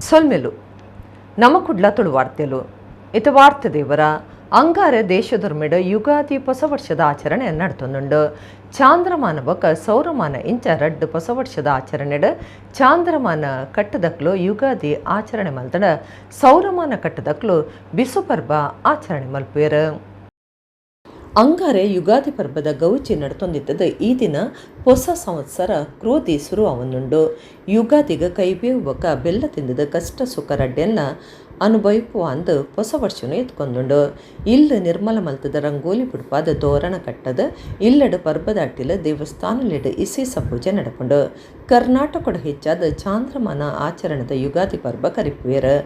ಸೊಲ್ಮೆಲು ನಮ್ಮ ಕುಡ್ಲ ತುಳು ವಾರ್ತೆಲು ಇತ ವಾರ್ತೆ ದೇವರ ಅಂಗಾರೆ ದೇಶದೊರ್ಮೆಡ್ ಯುಗಾದಿ ಹೊಸ ವರ್ಷದ ಆಚರಣೆ ನಡ್ತೊಂದುಂಡು. ಚಾಂದ್ರಮಾನ ಬೊಕ ಸೌರಮಾನ ಇಂಚ ರಡ್ಡ್ ಹೊಸ ವರ್ಷದ ಆಚರಣೆಡ್ ಚಾಂದ್ರಮಾನ ಕಟ್ಟದಕ್ಲು ಯುಗಾದಿ ಆಚರಣೆ ಮಲ್ತಡ ಸೌರಮಾನ ಕಟ್ಟದಕ್ಲು ಬಿಸು ಪರ್ಬ ಆಚರಣೆ ಮಲ್ಪುವೆರ್. ಅಂಗಾರೆ ಯುಗಾದಿ ಪರ್ಬದ ಗೌಜಿ ನಡ್ತೊಂದಿತ್ತದ ಈ ದಿನ ಹೊಸ ಸಂವತ್ಸರ ಕ್ರೋಧಿ ಶುರು ಆವೊಂದುಂಡು. ಯುಗಾದಿಗ ಕೈಬೇವುಬೊಕ ಬೆಲ್ಲ ತಿಂದದ ಕಷ್ಟ ಸುಖ ರಡ್ಡೆಲ್ಲ ಅನುಭವಿಪುವ ಅಂದು ಹೊಸ ವರ್ಷನು ಎತ್ಕೊಂದುಂಡು. ಇಲ್ಲು ನಿರ್ಮಲ ಮಲ್ತದ ರಂಗೋಲಿ ಬುಡ್ಪಾದ ತೋರಣ ಕಟ್ಟದ ಇಲ್ಲಡು ಪರ್ಬದ ಅಟ್ಟಿಲ ದೇವಸ್ಥಾನಲೆಡ್ ಇಸೀಸ ಪೂಜೆ ನಡಪುಂಡು. ಕರ್ನಾಟಕದ ಹೆಚ್ಚಾದ ಚಾಂದ್ರಮಾನ ಆಚರಣದ ಯುಗಾದಿ ಪರ್ಬ ಕರಿಪುವೆರ್.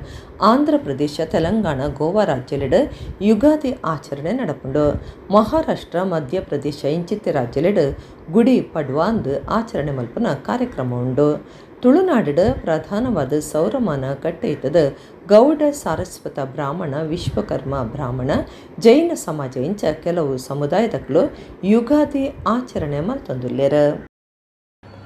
ಆಂಧ್ರ ಪ್ರದೇಶ, ತೆಲಂಗಾಣ, ಗೋವಾ ರಾಜ್ಯಲೆಡ್ ಯುಗಾದಿ ಆಚರಣೆ ನಡಪುಂಡು. ಮಹಾರಾಷ್ಟ್ರ, ಮಧ್ಯಪ್ರದೇಶ ಇಂಚಿತ್ತಿ ರಾಜ್ಯಲೆಡ್ ಗುಡಿ ಪಡ್ವಾ ಅಂದು ಆಚರಣೆ ಮಲ್ಪುನ ಕಾರ್ಯಕ್ರಮ ಉಂಡು. ತುಳುನಾಡಿಡ ಪ್ರಧಾನವಾದ ಸೌರಮಾನ ಕಟ್ಟೆಯಿತದ ಗೌಡ ಸಾರಸ್ವತ ಬ್ರಾಹ್ಮಣ, ವಿಶ್ವಕರ್ಮ ಬ್ರಾಹ್ಮಣ, ಜೈನ ಸಮಾಜ ಇಂಚ ಕೆಲವು ಸಮುದಾಯದಕ್ಲು ಯುಗಾದಿ ಆಚರಣೆ ಮಲ್ತೊಂದುಲ್ಲೆರ್.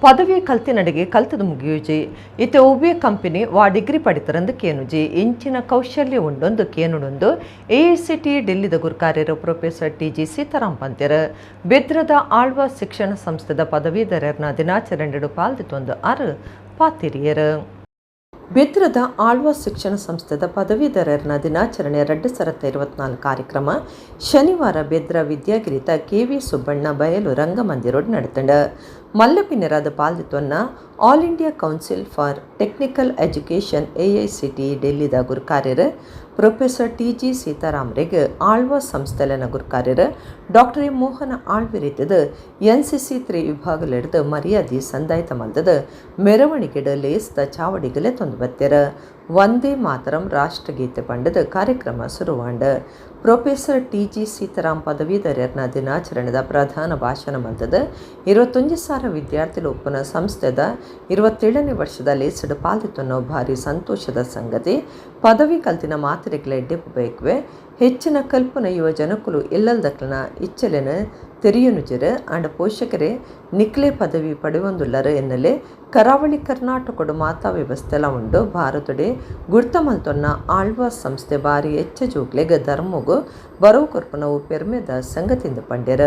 ಪದವಿ ಕಲ್ತಿನಡೆಗೆ ಕಲ್ತದ ಮುಗಿಯುಜಿ ಇತ್ತೆ ಒಬ್ಬೆ ಕಂಪನಿ ವಾ ಡಿಗ್ರಿ ಪಡಿತರಂದು ಕೇನುಜಿ ಇಂಚಿನ ಕೌಶಲ್ಯ ಉಂಡೊಂದು ಕೇನುಡೊಂದು AICTE ಡೆಲ್ಲಿದ ಗುರುಕಾರ್ಯರು ಪ್ರೊಫೆಸರ್ TG ಸೀತಾರಾಮ್ ಪಂತ್ಯರ್ ಬೆದ್ರದ ಆಳ್ವ ಶಿಕ್ಷಣ ಸಂಸ್ಥೆದ ಪದವೀಧರರ್ನ ದಿನಾಚರಣೆಡು ಪಾಲ್ದಿತ್ತೊಂದು ಆರು ಪಾತಿರಿಯರ್. ಬೆದ್ರದ ಆಳ್ವ ಶಿಕ್ಷಣ ಸಂಸ್ಥೆದ ಪದವೀಧರರ್ನ ದಿನಾಚರಣೆ 2024 ಕಾರ್ಯಕ್ರಮ ಶನಿವಾರ ಬೆದ್ರ ವಿದ್ಯಾಗಿರಿತ KV ಸುಬ್ಬಣ್ಣ ಬಯಲು ರಂಗಮಂದಿರೋಡ್ ನಡೆತಂಡ. ಮಲ್ಲಪಿನೆರಾದ ಪಾಲ್ದಿತ್ತೊನ್ನ all India council for technical education AICTE ಡೆಲ್ಲಿದ ಗುರುಕಾರ್ಯರು ಪ್ರೊಫೆಸರ್ TG ಸೀತಾರಾಮ್ರೆಗ್ ಆಳ್ವ ಸಂಸ್ಥೆಲನ ಗುರುಕಾರ್ಯರು ಡಾಕ್ಟರ್ ಎ ಮೋಹನ ಆಳ್ವಿರಿತದ NCC 3 ವಿಭಾಗಲೆಡ್ದು ಮರ್ಯಾದಿ ಸಂದಾಯಿತ ಮಲ್ದದ ಮೆರವಣಿಗೆಡ್ ಲೇಸ್ದ ಚಾವಡಿಗಲೆ ತೊಂದು ಬತ್ತೆರ್. ವಂದೇ ಮಾತರಂ ರಾಷ್ಟ್ರಗೀತೆ ಪಂಡದ ಕಾರ್ಯಕ್ರಮ ಶುರುವಾಂಡ. ಪ್ರೊಫೆಸರ್ TG ಸೀತಾರಾಮ್ ಪದವೀಧರರ್ನ ದಿನಾಚರಣೆದ ಪ್ರಧಾನ ಭಾಷಣ ಮಲ್ತದ 21,000 ವಿದ್ಯಾರ್ಥಿಗಳು ಒಪ್ಪನ ಸಂಸ್ಥೆದ 27ನೇ ವರ್ಷದ ಲೇಸಡ್ ಪಾಲ್ದಿತ್ತೊನ್ನೋ ಭಾರಿ ಸಂತೋಷದ ಸಂಗತಿ. ಪದವಿ ಕಲ್ತಿನ ಮಾತಿರೆಗ್ಲೆ ಎಡ್ಡೆಪ್ಪು ಬೇಕುವೆ ಹೆಚ್ಚಿನ ಕಲ್ಪನ ಯುವ ಜನಕುಲು ಇಲ್ಲಲ್ದಕ್ಲನ ಇಚ್ಚಲೆನ ತೆರೆಯುನುಜರು ಅಂಡ ಪೋಷಕರೇ ನಿಕ್ಲೆ ಪದವಿ ಪಡೆಯೊಂದುಲ್ಲರು ಎನ್ನಲೆ ಕರಾವಳಿ ಕರ್ನಾಟಕದ ಮಾತಾ ವ್ಯವಸ್ಥೆಲ ಉಂಡು. ಭಾರತಡೆ ಗುರ್ತ ಮಲ್ತೊನ್ನ ಆಳ್ವ ಸಂಸ್ಥೆ ಬಾರಿ ಹೆಚ್ಚ ಜೋಗ್ಲೆಗ ಧರ್ಮಗು ಬರೋ ಕೊರ್ಪನವು ಪೆರ್ಮೆದ ಸಂಗತಿಯಿಂದ ಪಂಡ್ಯರ.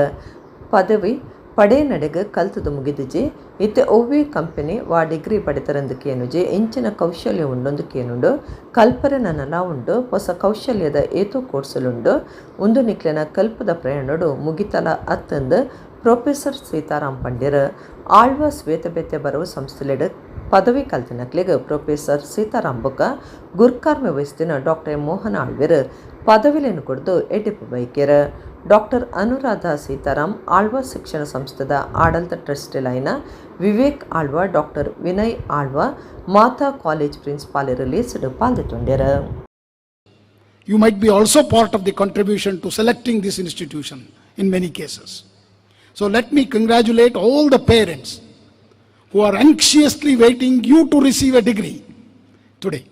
ಪದವಿ ಪಡೆ ನಡೆಗ ಕಲ್ತದು ಮುಗಿದುಜಿ ಇತ್ತೆ ಒವ್ವೆ ಕಂಪನಿ ವಾ ಡಿಗ್ರಿ ಪಡಿತರಂದು ಕೇನುಜಿ ಇಂಚಿನ ಕೌಶಲ್ಯ ಉಂಡೊಂದು ಕೇನುಂಡು ಕಲ್ಪರೆ ನನ್ನಲ ಉಂಡು ಹೊಸ ಕೌಶಲ್ಯದ ಏತು ಕೋರ್ಸಲುಂಡು ಒಂದು ನಿಕ್ಲೆನ ಕಲ್ಪದ ಪ್ರಯಾಣಡು ಮುಗಿತಲ ಅತ್ತಂದು ಪ್ರೊಫೆಸರ್ ಸೀತಾರಾಮ್ ಪಂಡ್ಯರ್ ಆಳ್ವ ಶ್ವೇತಬೆತ್ತೆ ಬರುವ ಸಂಸ್ಥೆಲೆಡ್ ಪದವಿ ಕಲ್ತಿನಕ್ಲೆಗ್ ಪ್ರೊಫೆಸರ್ ಸೀತಾರಾಮ್ ಬೊಕ್ಕ ಗುರ್ಕಾರ್ಮೆ ವಹಿಸ್ತಿನ ಡಾಕ್ಟರ್ ಮೋಹನ ಆಳ್ವೆರ್ ಪದವಿಲೆನು ಕೊಡ್ದು ಎಡ್ಡೆಪ್ಪು ಬೈಕೆರ್. ಡಾಕ್ಟರ್ ಅನುರಾಧ ಸೀತಾರಾಮ್ ಆಳ್ವ ಶಿಕ್ಷಣ ಸಂಸ್ಥೆದ ಆಡಳಿತ ಟ್ರಸ್ಟಿಲೈನ Vivek Alva, doctor Vinay Alva Mata college principal released ಪಾಲ್ದಿತ್ತೊಂಡ್ಯರ್. You might be also part of the contribution to selecting this institution in many cases. So let me congratulate all the parents who are anxiously waiting you to receive a degree today,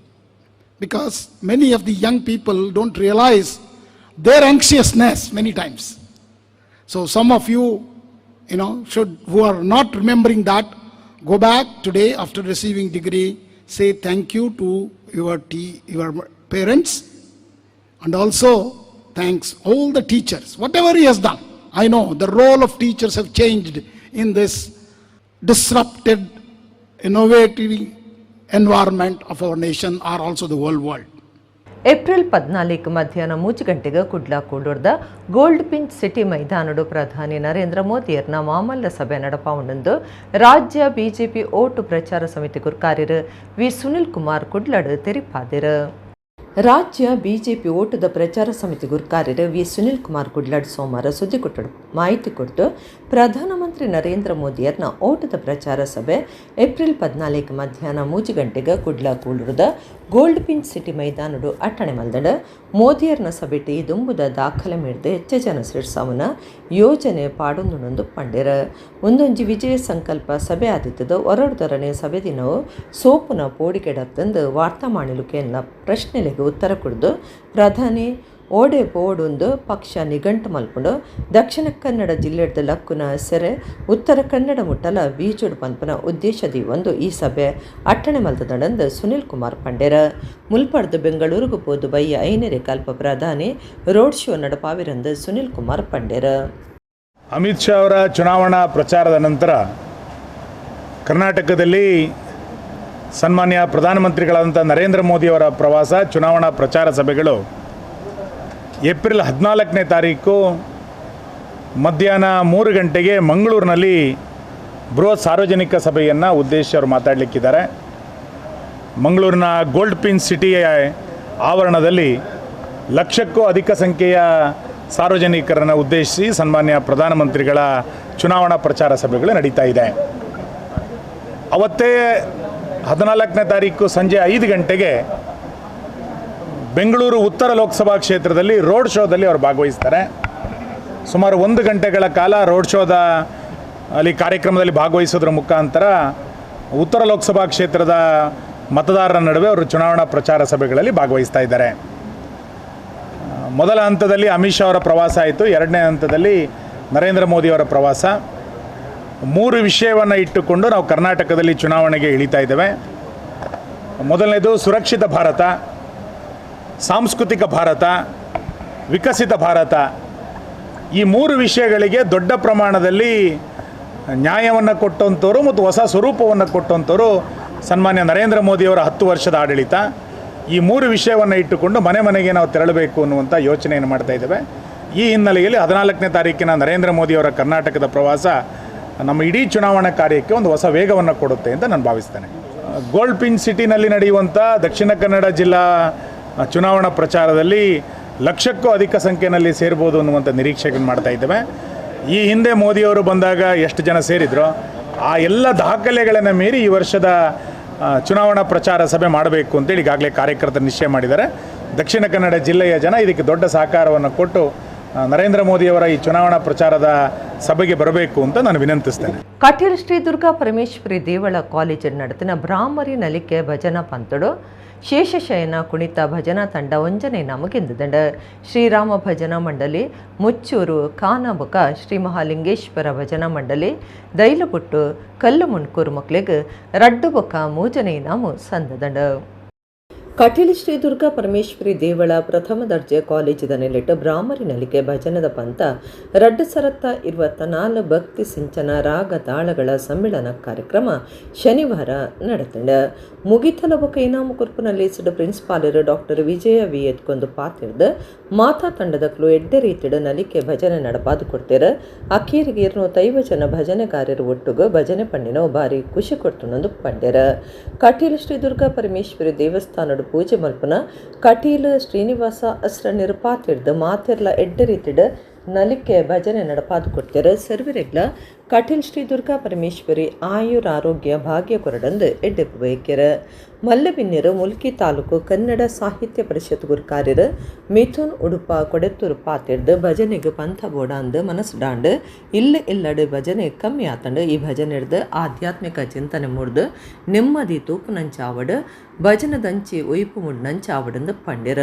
because many of the young people don't realize their anxiousness many times. So some of you should, who are not remembering that, go back today after receiving degree, say thank you to your parents, and also thanks all the teachers whatever he has done. I know the role of teachers have changed in this disrupted innovative environment of our nation or also the whole world. April 14 ಮಧ್ಯಾಹ್ನ 3 ಗಂಟೆಗೆ Kudla ಕೂಡೂರ್ದ gold pinch city ಮೈದಾನಡು ಪ್ರಧಾನಿ ನರೇಂದ್ರ ಮೋದಿಯರ್ನ ಮಾಮಲ್ಲ ಸಭೆ ನಡಪಾವುಂಡು ರಾಜ್ಯ BJP vote ಪ್ರಚಾರ ಸಮಿತಿ ಗುರುಕಾರ್ಯರು V Sunil Kumar ಕುಡ್ಲಡ್ ತೆರಿಪಾದಿರು. ರಾಜ್ಯ BJP ಓಟದ ಪ್ರಚಾರ ಸಮಿತಿ ಗುರುಕಾರ್ಯರು ವಿ ಸುನಿಲ್ ಕುಮಾರ್ ಕುಡ್ಲಡ್ ಸೋಮವಾರ ಸುದ್ದಿಗೋಷ್ಠಿಯಲ್ಲಿ ಮಾಹಿತಿ ಕೊಟ್ಟು ಪ್ರಧಾನಮಂತ್ರಿ ನರೇಂದ್ರ ಮೋದಿಯರ್ನ ಓಟದ ಪ್ರಚಾರ ಸಭೆ ಏಪ್ರಿಲ್ 14 ಮಧ್ಯಾಹ್ನ 3 ಗಂಟೆಗೆ ಕುಡ್ಲಾ ಕೂಳೂರದ ಗೋಲ್ಡ್ ಪಿಂಚ್ ಸಿಟಿ ಮೈದಾನಡು ಅಟ್ಟಣೆ ಮಲ್ದಡ ಮೋದಿಯರ್ನ ಸಭೆಟಿ ದುಂಬುದ ದಾಖಲೆ ಮಿಡ್ದು ಹೆಚ್ಚು ಜನ ಸೇರ್ಸಾವನ ಯೋಜನೆ ಪಾಡೊಂದುನೊಂದು ಪಂಡ್ಯರ. ಒಂದೊಂಜಿ ವಿಜಯ ಸಂಕಲ್ಪ ಸಭೆ ಆದಿತ್ತದ ಹೊರಡ್ದರನೆ ಸಭೆ ದಿನವು ಸೋಪುನ ಪೋಡಿಕೆಡತ್ತಂದು ವಾರ್ತಾ ಮಾಡಿಲು ಕೇಂದ್ರ ಪ್ರಶ್ನೆಲೆಗೆ ಉತ್ತರ ಕೊಡ್ದು ಪ್ರಧಾನಿ ಓಡೆ ಬೋಡೊಂದು ಪಕ್ಷ ನಿಘಂಟು ಮಲ್ಪುಂಡು ದಕ್ಷಿಣ ಕನ್ನಡ ಜಿಲ್ಲೆಡ್ದ ಲಕ್ಕುನ ಸೆರೆ ಉತ್ತರ ಕನ್ನಡ ಮುಟ್ಟಲ ಬೀಜೋಡು ಪನ್ಪನ ಉದ್ದೇಶದಿ ಒಂದು ಈ ಸಭೆ ಅಟ್ಟಣೆ ಮಲ್ತದಂಡು ಸುನಿಲ್ ಕುಮಾರ್ ಪಂಡೇರ ಮುಲ್ಪಡ್ದು ಬೆಂಗಳೂರಿಗೆ ಪೋದು ಬಯ್ಯ ಐನೆರೆ ಕಲ್ಪ ಪ್ರಧಾನಿ ರೋಡ್ ಶೋ ನಡಪಾವಿರಂದು ಸುನಿಲ್ ಕುಮಾರ್ ಪಂಡೇರ. ಅಮಿತ್ ಶಾ ಅವರ ಚುನಾವಣಾ ಪ್ರಚಾರದ ನಂತರ ಕರ್ನಾಟಕದಲ್ಲಿ ಸನ್ಮಾನ್ಯ ಪ್ರಧಾನಮಂತ್ರಿಗಳಾದಂಥ ನರೇಂದ್ರ ಮೋದಿಯವರ ಪ್ರವಾಸ, ಚುನಾವಣಾ ಪ್ರಚಾರ ಸಭೆಗಳು ಏಪ್ರಿಲ್ 14ನೇ ತಾರೀಕು ಮಧ್ಯಾಹ್ನ 3 ಗಂಟೆಗೆ ಮಂಗಳೂರಿನಲ್ಲಿ ಬೃಹತ್ ಸಾರ್ವಜನಿಕ ಸಭೆಯನ್ನು ಉದ್ದೇಶಿಸಿ ಅವರು ಮಾತಾಡಲಿಕ್ಕಿದ್ದಾರೆ. ಮಂಗಳೂರಿನ ಗೋಲ್ಡ್ ಪಿನ್ ಸಿಟಿ ಆವರಣದಲ್ಲಿ ಲಕ್ಷಕ್ಕೂ ಅಧಿಕ ಸಂಖ್ಯೆಯ ಸಾರ್ವಜನಿಕರನ್ನು ಉದ್ದೇಶಿಸಿ ಸನ್ಮಾನ್ಯ ಪ್ರಧಾನಮಂತ್ರಿಗಳ ಚುನಾವಣಾ ಪ್ರಚಾರ ಸಭೆಗಳು ನಡೀತಾ ಇದೆ. ಅವತ್ತೇ 14ನೇ ತಾರೀಕು ಸಂಜೆ 5 ಗಂಟೆಗೆ ಬೆಂಗಳೂರು ಉತ್ತರ ಲೋಕಸಭಾ ಕ್ಷೇತ್ರದಲ್ಲಿ ರೋಡ್ ಶೋದಲ್ಲಿ ಅವರು ಭಾಗವಹಿಸ್ತಾರೆ. ಸುಮಾರು 1 ಗಂಟೆಗಳ ಕಾಲ ರೋಡ್ ಶೋದ ಅಲ್ಲಿ ಕಾರ್ಯಕ್ರಮದಲ್ಲಿ ಭಾಗವಹಿಸೋದ್ರ ಮುಖಾಂತರ ಉತ್ತರ ಲೋಕಸಭಾ ಕ್ಷೇತ್ರದ ಮತದಾರರ ನಡುವೆ ಅವರು ಚುನಾವಣಾ ಪ್ರಚಾರ ಸಭೆಗಳಲ್ಲಿ ಭಾಗವಹಿಸ್ತಾ ಇದ್ದಾರೆ. ಮೊದಲ ಹಂತದಲ್ಲಿ ಅಮಿತ್ ಶಾ ಅವರ ಪ್ರವಾಸ ಆಯಿತು. 2ನೇ ಹಂತದಲ್ಲಿ ನರೇಂದ್ರ ಮೋದಿಯವರ ಪ್ರವಾಸ. 3 ವಿಷಯವನ್ನು ಇಟ್ಟುಕೊಂಡು ನಾವು ಕರ್ನಾಟಕದಲ್ಲಿ ಚುನಾವಣೆಗೆ ಇಳಿತಾ ಇದ್ದೇವೆ. ಮೊದಲನೇದು ಸುರಕ್ಷಿತ ಭಾರತ, ಸಾಂಸ್ಕೃತಿಕ ಭಾರತ, ವಿಕಸಿತ ಭಾರತ. ಈ 3 ವಿಷಯಗಳಿಗೆ ದೊಡ್ಡ ಪ್ರಮಾಣದಲ್ಲಿ ನ್ಯಾಯವನ್ನು ಕೊಟ್ಟಂಥವರು ಮತ್ತು ಹೊಸ ಸ್ವರೂಪವನ್ನು ಕೊಟ್ಟಂಥವರು ಸನ್ಮಾನ್ಯ ನರೇಂದ್ರ ಮೋದಿಯವರ 10 ವರ್ಷದ ಆಡಳಿತ. ಈ 3 ವಿಷಯವನ್ನು ಇಟ್ಟುಕೊಂಡು ಮನೆ ಮನೆಗೆ ನಾವು ತೆರಳಬೇಕು ಅನ್ನುವಂಥ ಯೋಚನೆಯನ್ನು ಮಾಡ್ತಾ ಇದ್ದೇವೆ. ಈ ಹಿನ್ನೆಲೆಯಲ್ಲಿ 14ನೇ ತಾರೀಕಿನ ನರೇಂದ್ರ ಮೋದಿಯವರ ಕರ್ನಾಟಕದ ಪ್ರವಾಸ ನಮ್ಮ ಇಡೀ ಚುನಾವಣಾ ಕಾರ್ಯಕ್ಕೆ ಒಂದು ಹೊಸ ವೇಗವನ್ನು ಕೊಡುತ್ತೆ ಅಂತ ನಾನು ಭಾವಿಸ್ತೇನೆ. ಗೋಲ್ಡ್ ಪಿನ್ ಸಿಟಿನಲ್ಲಿ ನಡೆಯುವಂಥ ದಕ್ಷಿಣ ಕನ್ನಡ ಜಿಲ್ಲಾ ಚುನಾವಣಾ ಪ್ರಚಾರದಲ್ಲಿ ಲಕ್ಷಕ್ಕೂ ಅಧಿಕ ಸಂಖ್ಯೆಯಲ್ಲಿ ಸೇರ್ಬೋದು ಅನ್ನುವಂಥ ನಿರೀಕ್ಷೆಗಳನ್ನು ಮಾಡ್ತಾ ಇದ್ದೇವೆ. ಈ ಹಿಂದೆ ಮೋದಿಯವರು ಬಂದಾಗ ಎಷ್ಟು ಜನ ಸೇರಿದ್ರು, ಆ ಎಲ್ಲ ದಾಖಲೆಗಳನ್ನು ಮೀರಿ ಈ ವರ್ಷದ ಚುನಾವಣಾ ಪ್ರಚಾರ ಸಭೆ ಮಾಡಬೇಕು ಅಂತೇಳಿ ಈಗಾಗಲೇ ಕಾರ್ಯಕರ್ತರು ನಿಶ್ಚಯ ಮಾಡಿದ್ದಾರೆ. ದಕ್ಷಿಣ ಕನ್ನಡ ಜಿಲ್ಲೆಯ ಜನ ಇದಕ್ಕೆ ದೊಡ್ಡ ಸಹಕಾರವನ್ನು ಕೊಟ್ಟು ನರೇಂದ್ರ ಮೋದಿಯವರ ಈ ಚುನಾವಣಾ ಪ್ರಚಾರದ ಸಭೆಗೆ ಬರಬೇಕು ಅಂತ ನಾನು ವಿನಂತಿಸ್ತೇನೆ. ಕಟೀಲ್ ಶ್ರೀ ದುರ್ಗಾ ಪರಮೇಶ್ವರಿ ದೇವಳ ಕಾಲೇಜಿನ ನಡತಿನ ಬ್ರಾಹ್ಮರಿ ನಲಿಕೆ ಭಜನಾ ಪಂತಡು ಶೇಷಶಯನ ಕುಣಿತ ಭಜನಾ ತಂಡ ಒಂಜನೆ ನಮಗೆಂದುದಂಡ ಶ್ರೀರಾಮ ಭಜನಾ ಮಂಡಳಿ ಮುಚ್ಚೂರು ಖಾನಾಬುಕ ಶ್ರೀ ಮಹಾಲಿಂಗೇಶ್ವರ ಭಜನಾ ಮಂಡಳಿ ದೈಲಪುಟ್ಟು ಕಲ್ಲು ಮುಣ್ಕೂರು ಮಕ್ಳಿಗೆ ರಡ್ಡು ಬೊಕ್ಕ ಮೂಜನೆ ನಾಮು ಸಂದದಂಡ. ಕಟೀಲ್ ಶ್ರೀ ದುರ್ಗಾ ಪರಮೇಶ್ವರಿ ದೇವಳ ಪ್ರಥಮ ದರ್ಜೆ ಕಾಲೇಜಿದ ನೆಲೆಟ್ಟು ಬ್ರಾಹ್ಮರಿ ನಲಿಕೆ ಭಜನದ ಪಂಥ ರಡ್ಡು ಸರತ್ತ 24 ಭಕ್ತಿ ಸಿಂಚನ ರಾಗ ತಾಳಗಳ ಸಮ್ಮಿಳನ ಕಾರ್ಯಕ್ರಮ ಶನಿವಾರ ನಡೆತಂಡ. ಮುಗಿತಲ ಬೊಕ ಇನಾಮು ಕುರ್ಪುನಲ್ಲಿ ಸಿಡ ಪ್ರಿನ್ಸಿಪಾಲರು ಡಾಕ್ಟರ್ ವಿಜಯ ವಿ ಎತ್ಕೊಂದು ಪಾತಿರ್ದು ಮಾತಾ ತಂಡದಕ್ಲು ಎಡ್ಡೆ ರೀತಿಡು ನಲಿಕೆ ಭಜನೆ ನಡಪಾದು ಕೊಡ್ತೀರ. ಅಕ್ಕೇರಿಗೆ 250 ಜನ ಭಜನೆಗಾರರು ಒಟ್ಟುಗು ಭಜನೆ ಪಂಡಿನ ಬಾರಿ ಖುಷಿ ಕೊಡ್ತುಂಡು ಪಂಡ್ಯರ. ಕಟೀಲ್ ಶ್ರೀ ದುರ್ಗಾ ಪರಮೇಶ್ವರಿ ದೇವಸ್ಥಾನದ ಪೂಜೆ ಮಲ್ಪನ ಕಟೀಲ್ ಶ್ರೀನಿವಾಸ ಅಸ್ರ ನಿರುಪಾತಿಡ್ದು ಮಾತಿರ್ಲ ಎಡ್ಡೆ ರೀತಿಡು ನಲಿಕೆ ಭಜನೆ ನಡಪಾದು ಕೊಡ್ತೀರ. ಸರ್ವರೆಗ್ಲ ಕಟೀಲ್ ಶ್ರೀ ದುರ್ಗಾ ಪರಮೇಶ್ವರಿ ಆಯುರ್ ಆರೋಗ್ಯ ಭಾಗ್ಯ ಕೊರಡಂದು ಎಡ್ಡೆಪ್ಪು ಬಯಕೆರ. ಮಲ್ಲಬಿನ್ನೀರು ಮುಲ್ಕಿ ತಾಲೂಕು ಕನ್ನಡ ಸಾಹಿತ್ಯ ಪರಿಷತ್ ಗುರುಕಾರ್ಯರು ಮಿಥುನ್ ಉಡುಪ ಕೊಡೆತ್ತೂರು ಪಾತಿಡ್ದು ಭಜನೆಗೆ ಪಂಥ ಬೋಡಾಂದು ಮನಸ್ಸುಡಾಂಡು ಇಲ್ಲಡು ಭಜನೆ ಕಮ್ಮಿ ಆತಂಡು ಈ ಭಜನೆ ಹಿಡ್ದು ಆಧ್ಯಾತ್ಮಿಕ ಚಿಂತನೆ ಮೂಡ್ದು ನೆಮ್ಮದಿ ತೂಪು ನಂಚಾವಡು ಭಜನದಂಚಿ ಒಯ್ಪು ಮುಡ್ ನಂಚಾವಡಂದು ಪಂಡಿರ.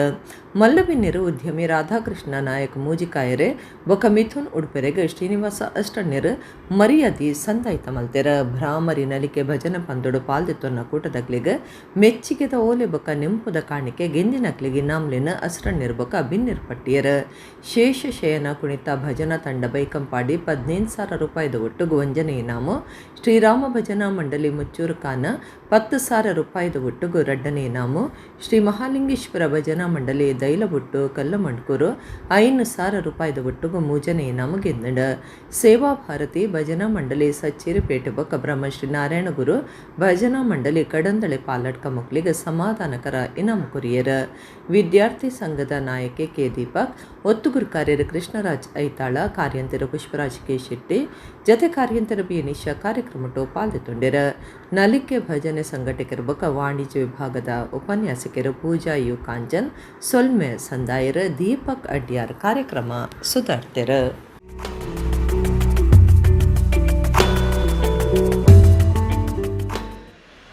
ಮಲ್ಲಬಿನ್ನೀರು ಉದ್ಯಮಿ ರಾಧಾಕೃಷ್ಣ ನಾಯಕ್ ಮೂಜಿಕಾಯರೆ ಬೊಕ ಮಿಥುನ್ ಉಡುಪೆರೆಗೆ ಶ್ರೀನಿವಾಸ ಅಷ್ಟಣ್ಯರು ಮರ್ಯಾದಿ ಸಂದಾಯ್ತ ಮಲ್ತೆರ. ಭ್ರಾಮರಿ ನಲಿಕೆ ಭಜನ ಪಂದೊಡು ಪಾಲ್ದಿತ್ತೊನ್ನ ಕೂಟದಕ್ಲಿಗೆ ಮೆಚ್ಚಿಗೆದ ಓಲೆ ಬೊಕ ನೆಂಪುದ ಕಾಣಿಕೆ ಗೆಂದಿನಕ್ಲಿಗೆ ನಾಮ್ಲಿನ ಅಸ್ರಣ್ಯರು ಬೊಕ ಬಿನ್ನಿರ್ ಪಟ್ಟಿಯರ. ಶೇಷ ಶಯನ ಕುಣಿತ ಭಜನಾ ತಂಡ ಬೈಕಂಪಾಡಿ 15,000 ರೂಪಾಯಿದ ಒಟ್ಟುಗು ವಂಜನೆ ಇನಾಮು. ಶ್ರೀರಾಮ ಭಜನಾ ಮಂಡಳಿ ಮುಚ್ಚೂರು ಖಾನ 10,000 ರೂಪಾಯಿದ ಒಟ್ಟುಗು ರಡ್ಡನೆ ಇನಾಮು. ಶ್ರೀ ಮಹಾಲಿಂಗೇಶ್ವರ ಭಜನಾ ಮಂಡಳಿ ದೈಲಬುಟ್ಟು ಕಲ್ಲಮಣ್ಕೂರು 5,000 ರೂಪಾಯಿದ ಒಟ್ಟುಗು ಮೂಜನೆ ಇನಾಮು ಗೆಂದಡ. ಸೇವಾ ಭಾರತಿ ಭಜನಾ ಮಂಡಳಿ ಸಚ್ಚೇರಿಪೇಟೆ ಬೊಕ ಬ್ರಹ್ಮಶ್ರೀ ನಾರಾಯಣ ಗುರು ಭಜನಾ ಮಂಡಳಿ ಕಡಂದಳೆ ಪಾಲಡ್ಕ ಮಕ್ಕಳಿಗೆ ಸಮಾಧಾನಕರ ಇನಾಮು ಕೊರಿಯರ. ವಿದ್ಯಾರ್ಥಿ ಸಂಘದ ನಾಯಕಿ ಕೆ ದೀಪಕ್, ಒತ್ತುಗುರು ಕಾರ್ಯರು ಕೃಷ್ಣರಾಜ್ ಐತಾಳ, ಕಾರ್ಯಂತರ ಪುಷ್ಪರಾಜ್ ಕೆ ಶೆಟ್ಟಿ, ಜತೆ ಕಾರ್ಯಂತರ ಬಿ ನಿಶಾ ಕಾರ್ಯಕ್ರಮಟು ಪಾಲ್ದೊಂಡಿರ. ನಲಿಕೆ ಭಜನೆ ಸಂಘಟಕರು ಬೊಕ ವಾಣಿಜ್ಯ ವಿಭಾಗದ ಉಪನ್ಯಾಸಕರು ಪೂಜಾ ಯು ಕಾಂಜನ್, ಸೊಲ್ಮೆ ಸಂದಾಯರ, ದೀಪಕ್ ಅಡ್ಯಾರ್ ಕಾರ್ಯಕ್ರಮ ಸುಧಾರ್ತೆರ.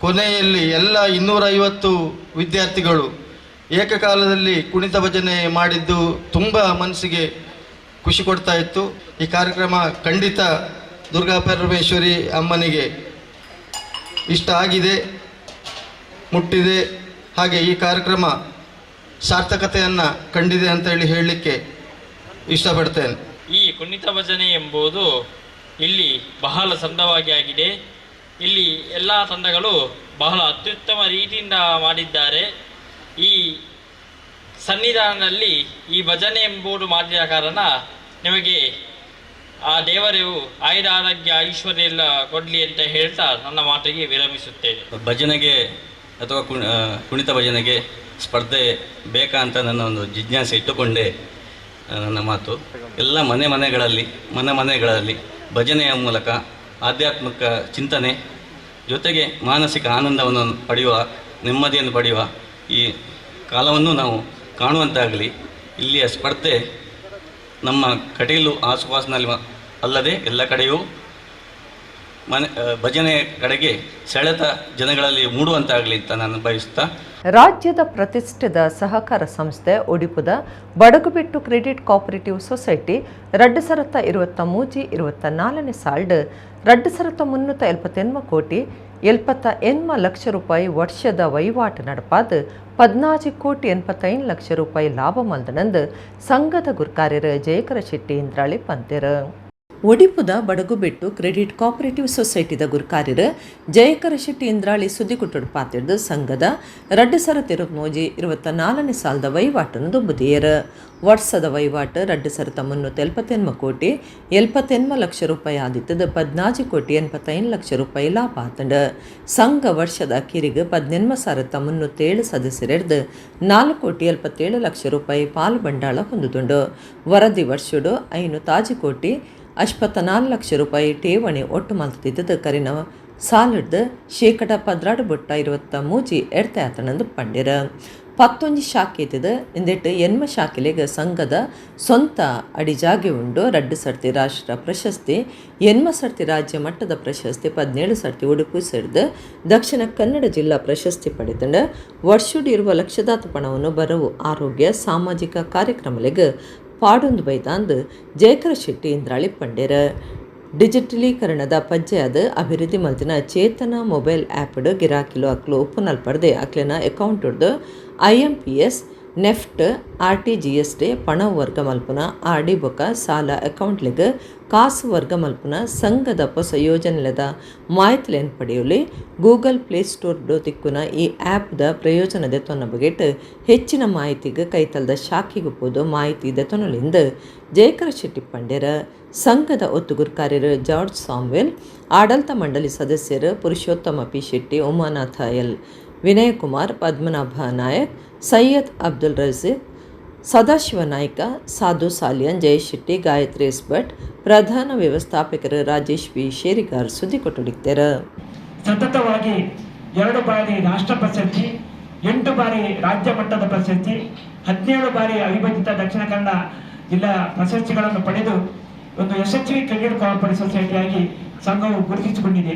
ಕೊನೆಯಲ್ಲಿ ಎಲ್ಲ 250 ವಿದ್ಯಾರ್ಥಿಗಳು ಏಕಕಾಲದಲ್ಲಿ ಕುಣಿತ ಭಜನೆ ಮಾಡಿದ್ದು ತುಂಬ ಮನಸ್ಸಿಗೆ ಖುಷಿ ಕೊಡ್ತಾ ಇತ್ತು. ಈ ಕಾರ್ಯಕ್ರಮ ಖಂಡಿತ ದುರ್ಗಾ ಪರಮೇಶ್ವರಿ ಅಮ್ಮನಿಗೆ ಇಷ್ಟ ಆಗಿದೆ, ಮುಟ್ಟಿದೆ. ಹಾಗೆ ಈ ಕಾರ್ಯಕ್ರಮ ಸಾರ್ಥಕತೆಯನ್ನು ಕಂಡಿದೆ ಅಂತ ಹೇಳಲಿಕ್ಕೆ ಇಷ್ಟಪಡ್ತೇನೆ. ಈ ಕುಣಿತ ಭಜನೆ ಎಂಬುದು ಇಲ್ಲಿ ಬಹಳ ಚಂದವಾಗಿ ಆಗಿದೆ. ಇಲ್ಲಿ ಎಲ್ಲ ತಂಡಗಳು ಬಹಳ ಅತ್ಯುತ್ತಮ ರೀತಿಯಿಂದ ಮಾಡಿದ್ದಾರೆ. ಈ ಸನ್ನಿಧಾನದಲ್ಲಿ ಈ ಭಜನೆ ಎಂಬುದು ಮಾಡಿದ ಕಾರಣ ನಿಮಗೆ ಆ ದೇವರು ಆಯುರ ಆರೋಗ್ಯ ಐಶ್ವರ್ಯ ಎಲ್ಲ ಕೊಡಲಿ ಅಂತ ಹೇಳ್ತಾ ನನ್ನ ಮಾತಿಗೆ ವಿರಮಿಸುತ್ತೇನೆ. ಭಜನೆಗೆ ಅಥವಾ ಕುಣಿತ ಭಜನೆಗೆ ಸ್ಪರ್ಧೆ ಬೇಕಾ ಅಂತ ನನ್ನ ಒಂದು ಜಿಜ್ಞಾಸೆ ಇಟ್ಟುಕೊಂಡೇ ನನ್ನ ಮಾತು. ಎಲ್ಲ ಮನೆಗಳಲ್ಲಿ ಭಜನೆಯ ಮೂಲಕ ಆಧ್ಯಾತ್ಮಿಕ ಚಿಂತನೆ ಜೊತೆಗೆ ಮಾನಸಿಕ ಆನಂದವನ್ನು ಪಡೆಯುವ, ನೆಮ್ಮದಿಯನ್ನು ಪಡೆಯುವ ಈ ಕಾಲವನ್ನು ನಾವು ಕಾಣುವಂತಾಗಲಿ. ಇಲ್ಲಿಯ ಸ್ಪರ್ಧೆ ನಮ್ಮ ಕಟೀಲು ಆಸುಪಾಸಿನಲ್ಲಿ ಅಲ್ಲದೆ ಎಲ್ಲ ಕಡೆಯೂ ಭಜನೆ ಕಡೆಗೆ ಸೆಳೆತ ಜನಗಳಲ್ಲಿ ಮೂಡುವಂತಾಗಲಿ ಅಂತ ನಾನು ಬಯಸುತ್ತಾ, ರಾಜ್ಯದ ಪ್ರತಿಷ್ಠಿತ ಸಹಕಾರ ಸಂಸ್ಥೆ ಒಡಿಪುದ ಬಡಗುಬೆಟ್ಟು ಕ್ರೆಡಿಟ್ ಕೋಆಪರೇಟಿವ್ ಸೊಸೈಟಿ 2023-24 ಸಾಲ್ಡ್ 2378 ಕೋಟಿ 78 ಲಕ್ಷ ರೂಪಾಯಿ ವರ್ಷದ ವಹಿವಾಟು ನಡಪಾದ 14 ಕೋಟಿ 85 ಲಕ್ಷ ರೂಪಾಯಿ ಲಾಭ ಮಲ್ದನಂದು ಸಂಘದ ಗುರ್ಕಾರ್ಯರ ಜಯಕರ ಶೆಟ್ಟಿ ಇಂದ್ರಾಳಿ ಪಂತೆರ. ಒಡಿಪುದ ಬಡಗುಬೆಟ್ಟು ಕ್ರೆಡಿಟ್ ಕೋಆಪರೇಟಿವ್ ಸೊಸೈಟಿದ ಗುರ್ಕಾರ್ಯರ ಜಯಕರ ಶೆಟ್ಟಿ ಇಂದ್ರಾಳಿ ಸುದ್ದಿಗುಟ್ಟಡು ಪಾತಿರ್ದು ಸಂಘದ 2023-24 ಸಾಲದ ವಹಿವಾಟನ್ನು ದುಂಬುದಿಯರ. ವರ್ಷದ ವಹಿವಾಟು 2378 ಕೋಟಿ 78 ಲಕ್ಷ ರೂಪಾಯಿ ಆದಿತ್ತದ 14 ಕೋಟಿ 85 ಲಕ್ಷ ರೂಪಾಯಿ ಲಾಭ ಆತಂಡ. ಸಂಘ ವರ್ಷದ ಅಖೀರಿಗೆ 18,307 ಸದಸ್ಯರೆಡ್ದು 4 ಕೋಟಿ 77 ಲಕ್ಷ ರೂಪಾಯಿ ಪಾಲು ಬಂಡಾಳ ಹೊಂದುದುಂಡು. ವರದಿ ವರ್ಷಡು 5 ತಾಜಿ ಕೋಟಿ 84 ಲಕ್ಷ ರೂಪಾಯಿ ಠೇವಣಿ ಒಟ್ಟು ಮಲ್ತಿದ್ದ ಕರಿನ ಸಾಲದ 12.23 ಎಡ್ತೆ ಆತನಂದು ಪಂಡಿರ. 11 ಶಾಖೆ ಇದ್ದ ಇಂದೆಟ್ಟು 8 ಶಾಖೆಲೆಗೆ ಸಂಘದ ಸ್ವಂತ ಅಡಿಜಾಗೆ ಉಂಡು. 2 ಸರ್ತಿ ರಾಷ್ಟ್ರ ಪ್ರಶಸ್ತಿ, 8 ಸರ್ತಿ ರಾಜ್ಯ ಮಟ್ಟದ ಪ್ರಶಸ್ತಿ, 17 ಸರ್ತಿ ಉಡುಪು ಸೇರಿದ ದಕ್ಷಿಣ ಕನ್ನಡ ಜಿಲ್ಲಾ ಪ್ರಶಸ್ತಿ ಪಡೆದಂಡ. ವರ್ಷುಡಿರುವ ಲಕ್ಷದಾತ ಪಣವನ್ನು ಬರವು ಆರೋಗ್ಯ ಸಾಮಾಜಿಕ ಕಾರ್ಯಕ್ರಮಲೆಗೆ ಪಾಡೊಂದು ಬೈದಾಂದು ಜಯಕರ ಶೆಟ್ಟಿ ಇಂದ್ರಾಳಿ ಪಂಡೇರ. ಡಿಜಿಟಲೀಕರಣದ ಪಜ್ಜೆಯಾದ ಅಭಿವೃದ್ಧಿ ಮಲ್ತಿನ ಚೇತನ ಮೊಬೈಲ್ ಆ್ಯಪ್ಡ್ ಗಿರಾಕಿಲು ಅಕ್ಲು ಒಪ್ಪುನಲ್ ಪಡೆದೆ ಅಕ್ಲಿನ ಅಕೌಂಟ್ ಹಿಡ್ದು IMPS ನೆಫ್ಟ್ RTGS ಪಣ ವರ್ಗ ಮಲ್ಪುನ RD ಬೊಕ ಸಾಲ ಅಕೌಂಟ್ಲಿಗೆ ಕಾಸು ವರ್ಗ ಮಲ್ಪುನ ಸಂಘದ ಹೊಸ ಯೋಜನೆಲದ ಮಾಹಿತಿಯನ್ನು ಪಡೆಯಲಿ. ಗೂಗಲ್ ಪ್ಲೇಸ್ಟೋರ್ಡು ತಿಕ್ಕುನ ಈ ಆ್ಯಪ್ದ ಪ್ರಯೋಜನದ ತೊನ್ನ ಬಗೆಟ್ ಹೆಚ್ಚಿನ ಮಾಹಿತಿಗೆ ಕೈತಲ್ದ ಶಾಖೆಗೆ ಹೋದು ಮಾಹಿತಿ ಇದೆ ತೊನ್ನಲಿಂದ ಜಯಕರ ಶೆಟ್ಟಿ ಪಂಡ್ಯರ. ಸಂಘದ ಒತ್ತುಗುರು ಕಾರ್ಯರು ಜಾರ್ಜ್ ಸಾಮ್ವೆಲ್, ಆಡಳಿತ ಮಂಡಳಿ ಸದಸ್ಯರು ಪುರುಷೋತ್ತಮ P. ಶೆಟ್ಟಿ, ಉಮಾನಾಥ L. ವಿನಯಕುಮಾರ್, ಪದ್ಮನಾಭ ನಾಯಕ್, ಸೈಯದ್ ಅಬ್ದುಲ್ ರಜೀಕ್, ಸದಾಶಿವ ನಾಯ್ಕ, ಸಾಧು ಸಾಲಿಯನ್, ಜಯಶೆಟ್ಟಿ, ಗಾಯತ್ರಿ ಎಸ್ ಭಟ್, ಪ್ರಧಾನ ವ್ಯವಸ್ಥಾಪಕರು ರಾಜೇಶ್ P. ಶೇರಿಗಾರ್ ಸುದ್ದಿ ಕೊಟ್ಟುಡಿಕ್ತಾರೆ. ಸತತವಾಗಿ 2 ಬಾರಿ ರಾಷ್ಟ್ರ ಪ್ರಶಸ್ತಿ, 8 ಬಾರಿ ರಾಜ್ಯ ಮಟ್ಟದ ಪ್ರಶಸ್ತಿ, 17 ಬಾರಿ ಅವಿಭಜಿತ ದಕ್ಷಿಣ ಕನ್ನಡ ಜಿಲ್ಲಾ ಪ್ರಶಸ್ತಿಗಳನ್ನು ಪಡೆದು ಒಂದು ಯಶಸ್ವಿ ಕ್ರೆಡಿಟ್ ಕೋಆಪರೇಟಿವ್ ಸೊಸೈಟಿಯಾಗಿ ಸಂಘವು ಗುರುತಿಸಿಕೊಂಡಿದೆ.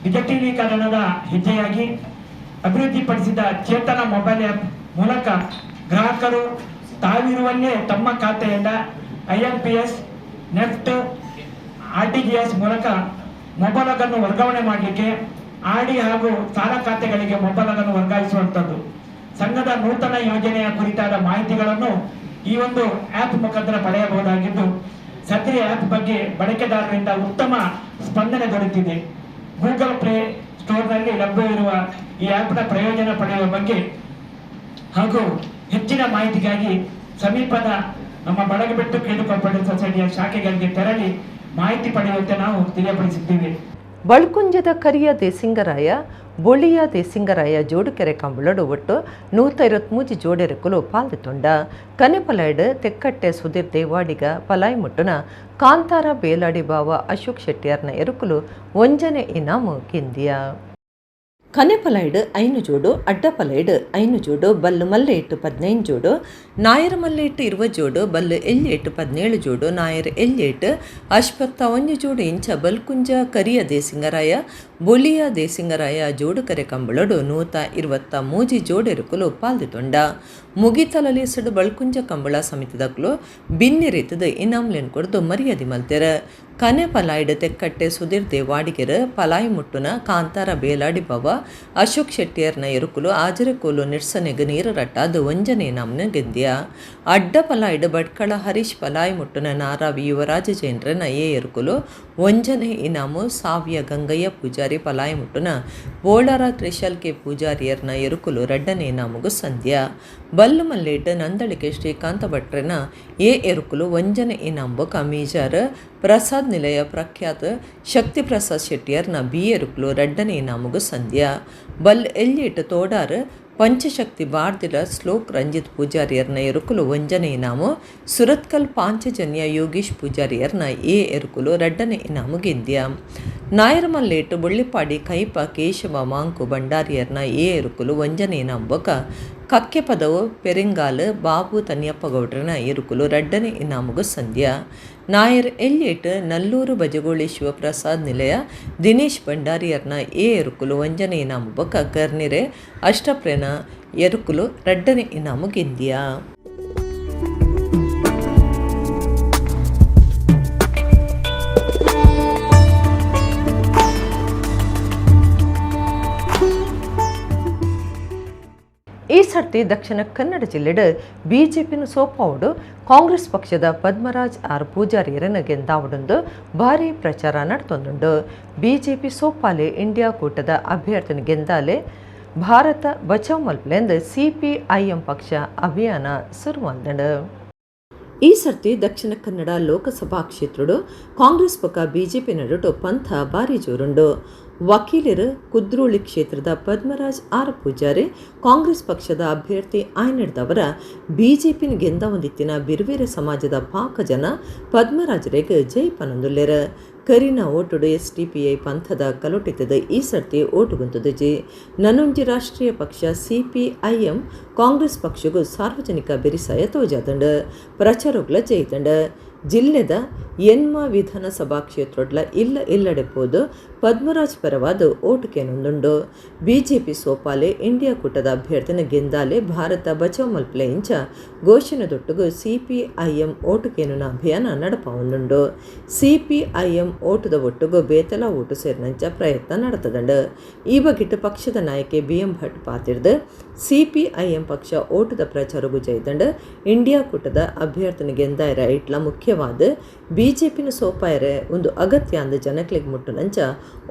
ಡಿಜಿಟಲೀಕರಣದ ಹೆಜ್ಜೆಯಾಗಿ ಅಭಿವೃದ್ಧಿಪಡಿಸಿದ ಚೇತನ ಮೊಬೈಲ್ ಆ್ಯಪ್ ಮೂಲಕ ಗ್ರಾಹಕರು ತಾವಿರುವಲ್ಲೇ ತಮ್ಮ ಖಾತೆಯಿಂದ IMPS ನೆಫ್ಟ್ RTGS ಮೂಲಕ ಮೊಬೈಲನ್ನು ವರ್ಗಾವಣೆ ಮಾಡಲಿಕ್ಕೆ RD ಹಾಗೂ ಸಾಲ ಖಾತೆಗಳಿಗೆ ಮೊಬೈಲನ್ನು ವರ್ಗಾಯಿಸುವಂಥದ್ದು. ಸಂಘದ ನೂತನ ಯೋಜನೆಯ ಕುರಿತಾದ ಮಾಹಿತಿಗಳನ್ನು ಈ ಒಂದು ಆ್ಯಪ್ ಮುಖಾಂತರ ಪಡೆಯಬಹುದಾಗಿದ್ದು, ಸದರಿ ಆ್ಯಪ್ ಬಗ್ಗೆ ಬಳಕೆದಾರರಿಂದ ಉತ್ತಮ ಸ್ಪಂದನೆ ದೊರೆತಿದೆ. ಗೂಗಲ್ ಪ್ಲೇ ಸ್ಟೋರ್ನಲ್ಲಿ ಲಭ್ಯವಿರುವ ಈ ಆ್ಯಪ್ನ ಪ್ರಯೋಜನ ಪಡೆಯುವ ಬಗ್ಗೆ ಹಾಗೂ ಹೆಚ್ಚಿನ ಮಾಹಿತಿಗಾಗಿ ಸಮೀಪದ ನಮ್ಮ ಬಡಗುಬೆಟ್ಟು ಕ್ರೆಡಿಟ್ ಕೋಆಪರೇಟಿವ್ ಸೊಸೈಟಿಯ ಶಾಖೆಗಳಿಗೆ ತೆರಳಿ ಮಾಹಿತಿ ಪಡೆಯುವಂತೆ ನಾವು ತಿಳಿಯಪಡಿಸಿದ್ದೇವೆ. ಬಳ್ಕುಂಜದ ಕರಿಯ ದೇಸಿಂಗರಾಯ, ಬೊಳಿಯ ದೇಸಿಂಗರಾಯ ಜೋಡುಕೆರೆ ಕಂಬಳಡು ಒಟ್ಟು 123 ಜೋಡೆರೆಕುಲು ಪಾಲ್ದಿತುಂಡ. ಕನೆಪಲಾಯ್ಡ್ ತೆಕ್ಕಟ್ಟೆ ಸುಧೀರ್ ದೇವಾಡಿಗ ಪಲಾಯಿ ಮುಟ್ಟುನ ಕಾಂತಾರ ಬೇಲಾಡಿ ಬಾವ ಅಶೋಕ್ ಶೆಟ್ಟಿಯರ್ನ ಎರುಕುಲು ಒಂಜನೆ ಇನಾಮು ಕಿಂದಿಯ. ಕನೆಪಲಾಯ್ಡ್ 5 ಜೋಡು, ಅಡ್ಡಪಲಾಯ್ಡ್ 5 ಜೋಡು, ಬಲ್ಲು ಮಲ್ಲೆ ಇಟ್ಟು 15 ಜೋಡು, ನಾಯರ್ ಮಲ್ಲೆ ಇಟ್ಟು 20 ಜೋಡು, ಬಲ್ಲು ಎಲ್ಲಿ ಇಟ್ಟು 17 ಜೋಡು, ನಾಯರ್ ಎಲ್ಲಿ ಇಟ್ಟು 51 ಜೋಡು ಇಂಚ ಬಲ್ಕುಂಜ ಕರಿಯ ದೇಸಿಂಗರಾಯ ಬುಲಿಯ ದೇಸಿಂಗರಾಯ ಜೋಡುಕರೆ ಕಂಬಳಡು 120 ಮೂಜಿ ಜೋಡೆರುಕುಲು ಪಾಲ್ದಿತೊಂಡ ಮುಗಿತಲಲಿ ಸಡು ಬಳ್ಕುಂಜ ಕಂಬಳ ಸಮಿತಿದಕ್ಲು ಬಿನ್ನಿ ರೀತಿದ ಇನಾಮ್ಲೆನ್ ಕೊಡ್ದು ಮರ್ಯಾದೆ ಮಲ್ತೆರ ಕನೆ ಪಲಾಯ್ಡ್ ತೆಕ್ಕಟ್ಟೆ ಸುಧೀರ್ ದೇವಾಡಿಗೆರ ಪಲಾಯಿ ಮುಟ್ಟುನ ಕಾಂತಾರ ಬೇಲಾಡಿ ಬವ ಅಶೋಕ್ ಶೆಟ್ಟಿಯರ್ನ ಎರುಕುಲು ಆಜರಕೋಲು ನಿರ್ಸನೆಗೆ ನೀರು ರಟ್ಟಾದು ವಂಜನೆ ನಾಮ್ನ ಗೆದ್ಯ ಅಡ್ಡ ಪಲಾಯ್ಡ್ ಬಡ್ಕಳ ಹರೀಶ್ ಪಲಾಯಿ ಮುಟ್ಟುನ ನಾರಾವಿ ಯುವರಾಜ ಜೈನ್ರನ ಎರುಕುಲು ವಂಜನೆ ಇನಾಮು ಸಾವ್ಯ ಗಂಗಯ್ಯ ಪೂಜಾರಿ ಪಲಾಯಿ ಮುಟ್ಟುನ ಬೋಳಾರ ತ್ರಿಶಲ್ ಕೆ ಪೂಜಾರಿಯರ್ನ ಎರುಕುಲು ರಡ್ಡನೆ ಇನಾಮುಗು ಸಂಧ್ಯ ಬಲ್ಲು ಮಲ್ಲೇಟ್ ನಂದಳಿಕೆ ಶ್ರೀಕಾಂತ ಭಟ್ರನ ಎರುಕುಲು ವಂಜನೆ ಇನಾಂಬೊಕ ಮೀಜಾರ್ ಪ್ರಸಾದ್ ನಿಲಯ ಪ್ರಖ್ಯಾತ ಶಕ್ತಿ ಪ್ರಸಾದ್ ಶೆಟ್ಟಿಯರ್ನ ಎರುಕುಲು ರಡ್ಡನೆ ಇನಾಮುಗು ಸಂಧ್ಯ ಬಲ್ ಎಲ್ಲಿಟ್ ತೋಡಾರ್ ಪಂಚಶಕ್ತಿ ಬಾರ್ದಿರ ಶ್ಲೋಕ್ ರಂಜಿತ್ ಪೂಜಾರಿಯರ್ನ ಎರುಕುಲು ವಂಜನೆ ಇನಾಮು ಸುರತ್ಕಲ್ ಪಾಂಚಜನ್ಯ ಯೋಗೀಶ್ ಪೂಜಾರಿಯರ್ನ ಎರುಕುಲು ರಡ್ಡನೆ ಇನಾಮು ಗೆಂದ್ಯ ನಾಯರಮಲ್ಲೇಟ್ ಬುಳ್ಳಿಪಾಡಿ ಕೈಪ ಕೇಶವ ಮಾಂಕು ಭಂಡಾರಿಯರ್ನ ಎರುಕುಲು ವಂಜನೆ ಇನಾಂಬೊಕ ಕಕ್ಕೆ ಪದವು ಪೆರಿಂಗಾಲ್ ಬಾಬು ತನ್ಯಪ್ಪ ಗೌಡ್ರನ ಎರುಕುಲು ರಡ್ಡನೆ ಇನಾಮುಗು ಸಂಧ್ಯ ನಾಯರ್ ಎಲ್ಲಿಯಟ್ ನಲ್ಲೂರು ಬಜಗೋಳಿ ಶಿವಪ್ರಸಾದ್ ನಿಲಯ ದಿನೇಶ್ ಭಂಡಾರಿಯರ್ನ ಎರುಕುಲು ವಂಜನೆ ಇನಾಮು ಬೊಕ ಕರ್ನಿರೆ ಅಷ್ಟಪ್ರೇನ ಎರುಕುಲು ರಡ್ಡನೆ ಇನಾಮು ಗೆಂದ್ಯ ಈ ಸರ್ತಿ ದಕ್ಷಿಣ ಕನ್ನಡ ಜಿಲ್ಲೆಡ್ ಬಿಜೆಪಿನ ಸೋಪಾವುಡು ಕಾಂಗ್ರೆಸ್ ಪಕ್ಷದ ಪದ್ಮರಾಜ್ ಆರ್ ಪೂಜಾರಿಯರನ್ನು ಗೆಂದಾವುಡೊಂದು ಭಾರಿ ಪ್ರಚಾರ ನಡೆತೊಂದುಂಡು ಬಿಜೆಪಿ ಸೋಪಾಲೆ ಇಂಡಿಯಾ ಕೂಟದ ಅಭ್ಯರ್ಥಿನ ಗೆಂದಾಲೆ ಭಾರತ ಬಚಾವ್ ಮಲ್ಪಲೆಂದು ಸಿಪಿಐಎಂ ಪಕ್ಷ ಅಭಿಯಾನ ಶುರುವಾಂದಡು ಈ ಸರ್ತಿ ದಕ್ಷಿಣ ಕನ್ನಡ ಲೋಕಸಭಾ ಕ್ಷೇತ್ರಡು ಕಾಂಗ್ರೆಸ್ ಪಕ್ಕ ಬಿಜೆಪಿ ನಡುಟು ಪಂಥ ಭಾರಿ ಜೋರುಂಡು ವಕೀಲರು ಕುದ್ರೋಳಿ ಕ್ಷೇತ್ರದ ಪದ್ಮರಾಜ್ ಆರ್ ಪೂಜಾರಿ ಕಾಂಗ್ರೆಸ್ ಪಕ್ಷದ ಅಭ್ಯರ್ಥಿ ಆಯ್ನಡ್ದವರ ಬಿಜೆಪಿನ ಗೆಂದ ಒಂದಿತ್ತಿನ ಬಿರುವೇರೆ ಸಮಾಜದ ಪಾಕ ಜನ ಪದ್ಮರಾಜರಿಗೆ ಜೈ ಪನೊಂದುಲ್ಲೆರ ಕರಿನ ಓಟುಡು SDPI ಪಂಥದ ಕಲೊಟ್ಟಿತದ ಈ ಸರ್ತಿ ಓಟುಗುಂತದು ಜಿ ನನ್ನೊಂಜಿ ರಾಷ್ಟ್ರೀಯ ಪಕ್ಷ CPIM ಕಾಂಗ್ರೆಸ್ ಪಕ್ಷಗೂ ಸಾರ್ವಜನಿಕ ಬೆರಿಸಾಯ ತೋಜಾದಂಡು ಪ್ರಚಾರಗಳ ಜೈತಂಡ ಜಿಲ್ಲೆದ ಎನ್ಮ ವಿಧಾನಸಭಾ ಕ್ಷೇತ್ರಡ್ಲ ಇಲ್ಲಡೆ ಪೋದು ಪದ್ಮರಾಜ್ ಪರವಾದ ಓಟುಕೆನೊಂದುಂಡು ಬಿಜೆಪಿ ಸೋಪಾಲೆ ಇಂಡಿಯಾ ಕೂಟದ ಅಭ್ಯರ್ಥಿನ ಗೆಂದಾಲೆ ಭಾರತ ಬಚಾವ್ ಮಲ್ಪಲೆ ಇಂಚ ಘೋಷಣೆದೊಟ್ಟುಗು CPIM ಓಟುಕೇನುನ ಅಭಿಯಾನ ನಡಪವೊಂದುಂಡು CPIM ಓಟುದ ಒಟ್ಟುಗು ಬೇತಲ ಓಟು ಸೇರಿನಂಚ ಪ್ರಯತ್ನ ನಡೆತದಂಡು ಈ ಬಗೆಟ್ ಪಕ್ಷದ ನಾಯಕಿ BM ಭಟ್ ಪಾತಿರ್ದು CPIM ಪಕ್ಷ ಓಟುದ ಪ್ರಚಾರಗೂ ಜೈದಂಡು ಇಂಡಿಯಾ ಕೂಟದ ಅಭ್ಯರ್ಥಿನ ಗೆಂದಾಯರ ಇಟ್ಲ ಮುಖ್ಯವಾದ ಬಿಜೆಪಿನ ಸೋಪಾಯರೆ ಒಂದು ಅಗತ್ಯ ಅಂದ ಜನಕ್ಲಿಗೆ ಮುಟ್ಟುನಂಚ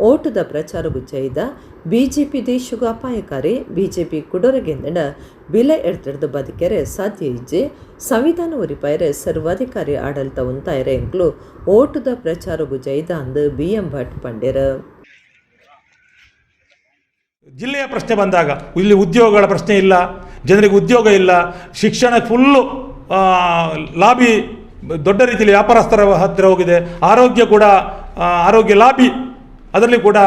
ಓಟದ ಪ್ರಚಾರಗೂ ಚೈದ ಬಿಜೆಪಿ ದೇಶಗೂ ಅಪಾಯಕಾರಿ ಬಿಜೆಪಿ ಕುಡೊರಗೆಂದಡ ಬಿಲೆ ಎಡ್ತಿಡ್ದು ಬದುಕೆರೆ ಸಾಧ್ಯ ಇಜ್ಜೆ ಸಂವಿಧಾನ ಒರಿಪಾಯರೆ ಸರ್ವಾಧಿಕಾರಿ ಆಡಳಿತ ಉಂತಾಯರೆ ಎಂಕ್ಲು ಓಟದ ಪ್ರಚಾರಗೂ ಜೈದ ಅಂದು BM ಭಟ್ ಪಂಡ್ಯರ ಜಿಲ್ಲೆಯ ಪ್ರಶ್ನೆ ಬಂದಾಗ ಇಲ್ಲಿ ಉದ್ಯೋಗಗಳ ಪ್ರಶ್ನೆ ಇಲ್ಲ, ಜನರಿಗೆ ಉದ್ಯೋಗ ಇಲ್ಲ, ಶಿಕ್ಷಣ ಫುಲ್ಲು ಲಾಬಿ ದೊಡ್ಡ ರೀತಿಯಲ್ಲಿ ವ್ಯಾಪಾರಸ್ಥರ ಹತ್ತಿರ ಹೋಗಿದೆ, ಆರೋಗ್ಯ ಕೂಡ ಆರೋಗ್ಯ ಲಾಬಿ ಅದರಲ್ಲಿ ಕೂಡ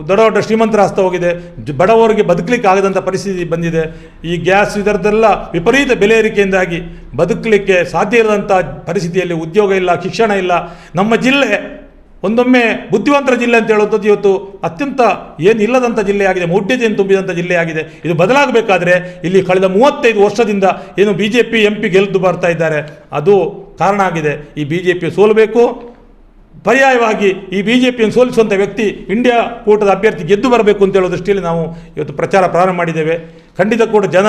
ದೊಡ್ಡ ದೊಡ್ಡ ಶ್ರೀಮಂತರ ಹಸ್ತ ಹೋಗಿದೆ, ಬಡವರಿಗೆ ಬದುಕಲಿಕ್ಕೆ ಆಗದಂಥ ಪರಿಸ್ಥಿತಿ ಬಂದಿದೆ. ಈ ಗ್ಯಾಸ್ ಇದರದ್ದೆಲ್ಲ ವಿಪರೀತ ಬೆಲೆ ಏರಿಕೆಯಿಂದಾಗಿ ಬದುಕಲಿಕ್ಕೆ ಸಾಧ್ಯ ಇಲ್ಲದಂಥ ಪರಿಸ್ಥಿತಿಯಲ್ಲಿ ಉದ್ಯೋಗ ಇಲ್ಲ, ಶಿಕ್ಷಣ ಇಲ್ಲ. ನಮ್ಮ ಜಿಲ್ಲೆ ಒಂದೊಮ್ಮೆ ಬುದ್ಧಿವಂತರ ಜಿಲ್ಲೆ ಅಂತ ಹೇಳುವಂಥದ್ದು ಇವತ್ತು ಅತ್ಯಂತ ಏನಿಲ್ಲದಂಥ ಜಿಲ್ಲೆಯಾಗಿದೆ, ಮೌಢ್ಯತೆಯನ್ನು ತುಂಬಿದಂಥ ಜಿಲ್ಲೆಯಾಗಿದೆ. ಇದು ಬದಲಾಗಬೇಕಾದ್ರೆ ಇಲ್ಲಿ ಕಳೆದ 35 ವರ್ಷದಿಂದ ಏನು BJP MP ಗೆದ್ದು ಬರ್ತಾ ಇದ್ದಾರೆ ಅದು ಕಾರಣ ಆಗಿದೆ. ಈ BJP ಸೋಲಬೇಕು, ಪರ್ಯಾಯವಾಗಿ ಈ BJPಯನ್ನು ಸೋಲಿಸುವಂಥ ವ್ಯಕ್ತಿ ಇಂಡಿಯಾ ಕೂಟದ ಅಭ್ಯರ್ಥಿ ಗೆದ್ದು ಬರಬೇಕು ಅಂತ ಹೇಳೋ ದೃಷ್ಟಿಯಲ್ಲಿ ನಾವು ಇವತ್ತು ಪ್ರಚಾರ ಪ್ರಾರಂಭ ಮಾಡಿದ್ದೇವೆ. ಖಂಡಿತ ಕೂಡ ಜನ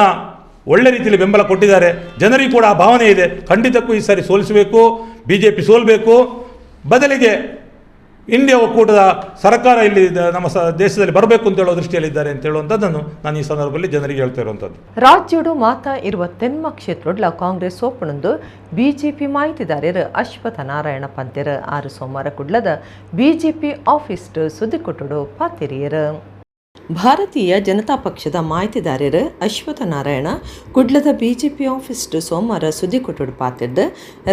ಒಳ್ಳೆ ರೀತಿಯಲ್ಲಿ ಬೆಂಬಲ ಕೊಟ್ಟಿದ್ದಾರೆ, ಜನರಿಗೆ ಕೂಡ ಆ ಭಾವನೆ ಇದೆ. ಖಂಡಿತಕ್ಕೂ ಈ ಸಾರಿ ಸೋಲಿಸಬೇಕು, BJP ಸೋಲಬೇಕು, ಬದಲಿಗೆ ಇಂಡಿಯಾ ಒಕ್ಕೂಟದ ಸರ್ಕಾರ ಇಲ್ಲಿ ನಮ್ಮ ದೇಶದಲ್ಲಿ ಬರಬೇಕು ಅಂತ ಹೇಳೋ ದೃಷ್ಟಿಯಲ್ಲಿದ್ದಾರೆ ಅಂತ ಹೇಳುವಂಥದ್ದನ್ನು ನಾನು ಈ ಸಂದರ್ಭದಲ್ಲಿ ಜನರಿಗೆ ಹೇಳ್ತಾ ಇರುವಂಥದ್ದು. ರಾಜ್ಯಡು ಮಾತಾ ಇರುವ ತೆನ್ಮ ಕ್ಷೇತ್ರಡ್ಲ ಕಾಂಗ್ರೆಸ್ ಸೋಪಣಂದು ಬಿಜೆಪಿ ಮಾಹಿತಿದಾರರು ಅಶ್ವಥ ನಾರಾಯಣ ಪಂತ್ಯರ 6 ಸೋಮವಾರ ಕುಡ್ಲದ ಬಿಜೆಪಿ ಆಫೀಸ್ ಸುದ್ದಿ ಕೊಟ್ಟಡು ಪಾತಿರಿಯರು ಭಾರತೀಯ ಜನತಾ ಪಕ್ಷದ ಮಾಹಿತಿದಾರರು ಅಶ್ವಥ ನಾರಾಯಣ ಕುಡ್ಲದ ಬಿಜೆಪಿ ಆಫೀಸ್ ಸೋಮವಾರ ಸುದ್ದಿಗೋಷ್ಠಿ ಪಾತಿದ್ದು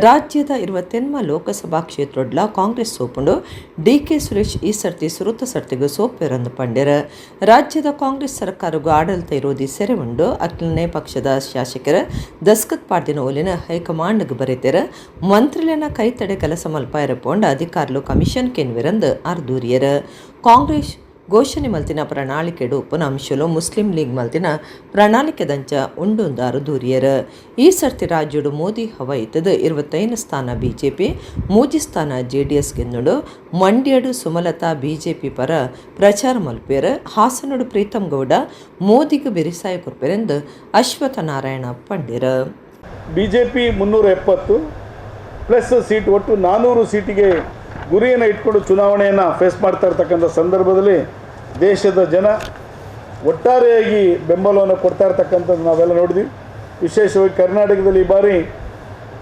ರಾಜ್ಯದ 28 ಲೋಕಸಭಾ ಕ್ಷೇತ್ರಡ್ಲ ಕಾಂಗ್ರೆಸ್ ಸೋಪುಂಡು ಡಿಕೆ ಸುರೇಶ್ ಈ ಸರ್ತಿ ಸುರುತ ಸರ್ತಿಗೂ ಸೋಪೆರಂದು ಪಂಡ್ಯರು. ರಾಜ್ಯದ ಕಾಂಗ್ರೆಸ್ ಸರ್ಕಾರಗೂ ಆಡಳಿತ ವಿರೋಧಿ ಸೆರೆ ಉಂಡು ಅಕ್ಲನೇ ಪಕ್ಷದ ಶಾಸಕರ ದಸ್ಕತ್ ಪಾಡ್ದಿನ ಓಲಿನ ಹೈಕಮಾಂಡ್ಗೆ ಬರೀತಾರೆ. ಮಂತ್ರಿಲಿನ ಕೈತಡೆ ಕೆಲಸ ಮಲ್ಪಾಯರ ಪೋಂಡ ಅಧಿಕಾರುలు ಕಮಿಷನ್ ಕೆನ್ವಿರಂದು ಅರ್ದೂರಿಯರು. ಕಾಂಗ್ರೆಸ್ ಘೋಷಣೆ ಮಲ್ತಿನ ಪ್ರಣಾಳಿಕೆಡು ಉಪನ ಅಂಶಲು ಮುಸ್ಲಿಂ ಲೀಗ್ ಮಲ್ತಿನ ಪ್ರಣಾಳಿಕೆ ದಂಚ ಉಂಡೊಂದಾರು ದೂರಿಯರು. ಈ ಸರ್ತಿ ರಾಜ್ಯಡು ಮೋದಿ ಹವ ಇತ್ತದು 25 ಸ್ಥಾನ ಬಿಜೆಪಿ 3 ಸ್ಥಾನ JDS ಗೆಂದುಂಡು ಮಂಡ್ಯಡು ಸುಮಲತಾ ಬಿಜೆಪಿ ಪರ ಪ್ರಚಾರ ಮಲ್ಪೇರು. ಹಾಸನಡು ಪ್ರೀತಮ್ ಗೌಡ ಮೋದಿಗೆ ಬೆರಿಸಾಯ ಕೊರ್ಪೆರೆಂದು ಅಶ್ವಥ ನಾರಾಯಣ ಪಂಡ್ಯರು. ಬಿಜೆಪಿ 370 ಪ್ಲಸ್ ಸೀಟ್ ಒಟ್ಟು 400 ಸೀಟಿಗೆ ಗುರಿಯನ್ನು ಇಟ್ಕೊಂಡು ಚುನಾವಣೆಯನ್ನು ಫೇಸ್ ಮಾಡ್ತಾ ಇರ್ತಕ್ಕಂಥ ಸಂದರ್ಭದಲ್ಲಿ ದೇಶದ ಜನ ಒಟ್ಟಾರೆಯಾಗಿ ಬೆಂಬಲವನ್ನು ಕೊಡ್ತಾ ಇರ್ತಕ್ಕಂಥದ್ದು ನಾವೆಲ್ಲ ನೋಡಿದ್ವಿ. ವಿಶೇಷವಾಗಿ ಕರ್ನಾಟಕದಲ್ಲಿ ಈ ಬಾರಿ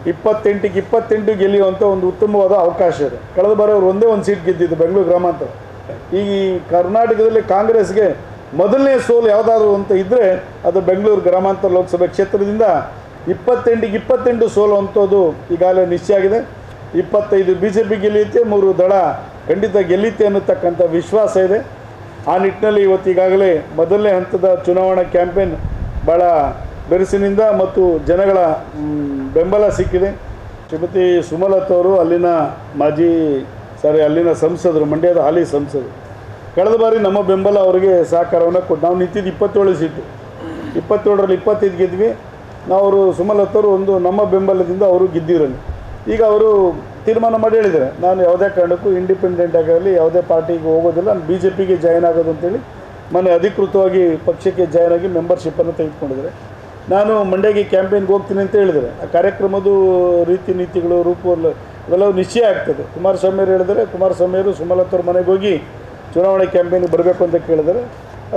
28ಕ್ಕೆ 28 ಗೆಲ್ಲುವಂಥ ಒಂದು ಉತ್ತಮವಾದ ಅವಕಾಶ ಇದೆ. ಕಳೆದ ಬಾರಿ ಅವರು ಒಂದೇ ಒಂದು ಸೀಟ್ ಗೆದ್ದಿದ್ದು ಬೆಂಗಳೂರು ಗ್ರಾಮಾಂತರ. ಈ ಕರ್ನಾಟಕದಲ್ಲಿ ಕಾಂಗ್ರೆಸ್ಗೆ ಮೊದಲನೇ ಸೋಲು ಯಾವುದಾದ್ರು ಅಂತ ಇದ್ದರೆ ಅದು ಬೆಂಗಳೂರು ಗ್ರಾಮಾಂತರ ಲೋಕಸಭೆ ಕ್ಷೇತ್ರದಿಂದ 28ಕ್ಕೆ 28 ಸೋಲು ಅಂಥದ್ದು ಈಗಾಗಲೇ ನಿಶ್ಚಯ ಆಗಿದೆ. 25 BJP ಗೆಲ್ಲುತ್ತೆ, 3 ದಳ ಖಂಡಿತ ಗೆಲ್ಲುತ್ತೆ ಅನ್ನತಕ್ಕಂಥ ವಿಶ್ವಾಸ ಇದೆ. ಆ ನಿಟ್ಟಿನಲ್ಲಿ ಇವತ್ತೀಗಾಗಲೇ ಮೊದಲನೇ ಹಂತದ ಚುನಾವಣಾ ಕ್ಯಾಂಪೇನ್ ಭಾಳ ಬೆರಸಿನಿಂದ ಮತ್ತು ಜನಗಳ ಬೆಂಬಲ ಸಿಕ್ಕಿದೆ. ಶ್ರೀಮತಿ ಸುಮಲತಾ ಅವರು ಅಲ್ಲಿನ ಸಂಸದರು, ಮಂಡ್ಯದ ಹಾಲಿ ಸಂಸದರು. ಕಳೆದ ಬಾರಿ ನಮ್ಮ ಬೆಂಬಲ ಅವರಿಗೆ ಸಹಕಾರವನ್ನು ಕೊಟ್ಟು ನಾವು ನಿಂತಿದ್ದು 27 ಸೀಟು, 27ರಲ್ಲಿ 25 ಗೆದ್ವಿ. ನಾವು ಸುಮಲತಾ ಅವರು ನಮ್ಮ ಬೆಂಬಲದಿಂದ ಅವರು ಗೆದ್ದಿರಲಿ. ಈಗ ಅವರು ತೀರ್ಮಾನ ಮಾಡಿ ಹೇಳಿದ್ದಾರೆ, ನಾನು ಯಾವುದೇ ಕಾರಣಕ್ಕೂ ಇಂಡಿಪೆಂಡೆಂಟ್ ಆಗಲಿ ಯಾವುದೇ ಪಾರ್ಟಿಗೆ ಹೋಗೋದಿಲ್ಲ, ನಾನು BJPಗೆ ಜಾಯ್ನ್ ಆಗೋದು ಅಂತೇಳಿ ಮೊನ್ನೆ ಅಧಿಕೃತವಾಗಿ ಪಕ್ಷಕ್ಕೆ ಜಾಯ್ನ್ ಆಗಿ ಮೆಂಬರ್ಶಿಪ್ಪನ್ನು ತೆಗೆದುಕೊಂಡಿದ್ದಾರೆ. ನಾನು ಮಂಡ್ಯಗೆ ಕ್ಯಾಂಪೇನ್ಗೆ ಹೋಗ್ತೀನಿ ಅಂತ ಹೇಳಿದರೆ ಆ ಕಾರ್ಯಕ್ರಮದ ರೀತಿ ನೀತಿಗಳು ರೂಪುಗಳು ಇವೆಲ್ಲವೂ ನಿಶ್ಚಯ ಆಗ್ತದೆ. ಕುಮಾರಸ್ವಾಮಿ ಅವರು ಹೇಳಿದರೆ, ಕುಮಾರಸ್ವಾಮಿ ಅವರು ಸುಮಲತಾ ಅವ್ರ ಮನೆಗೆ ಹೋಗಿ ಚುನಾವಣೆ ಕ್ಯಾಂಪೇನ್ಗೆ ಬರಬೇಕು ಅಂತ ಕೇಳಿದರೆ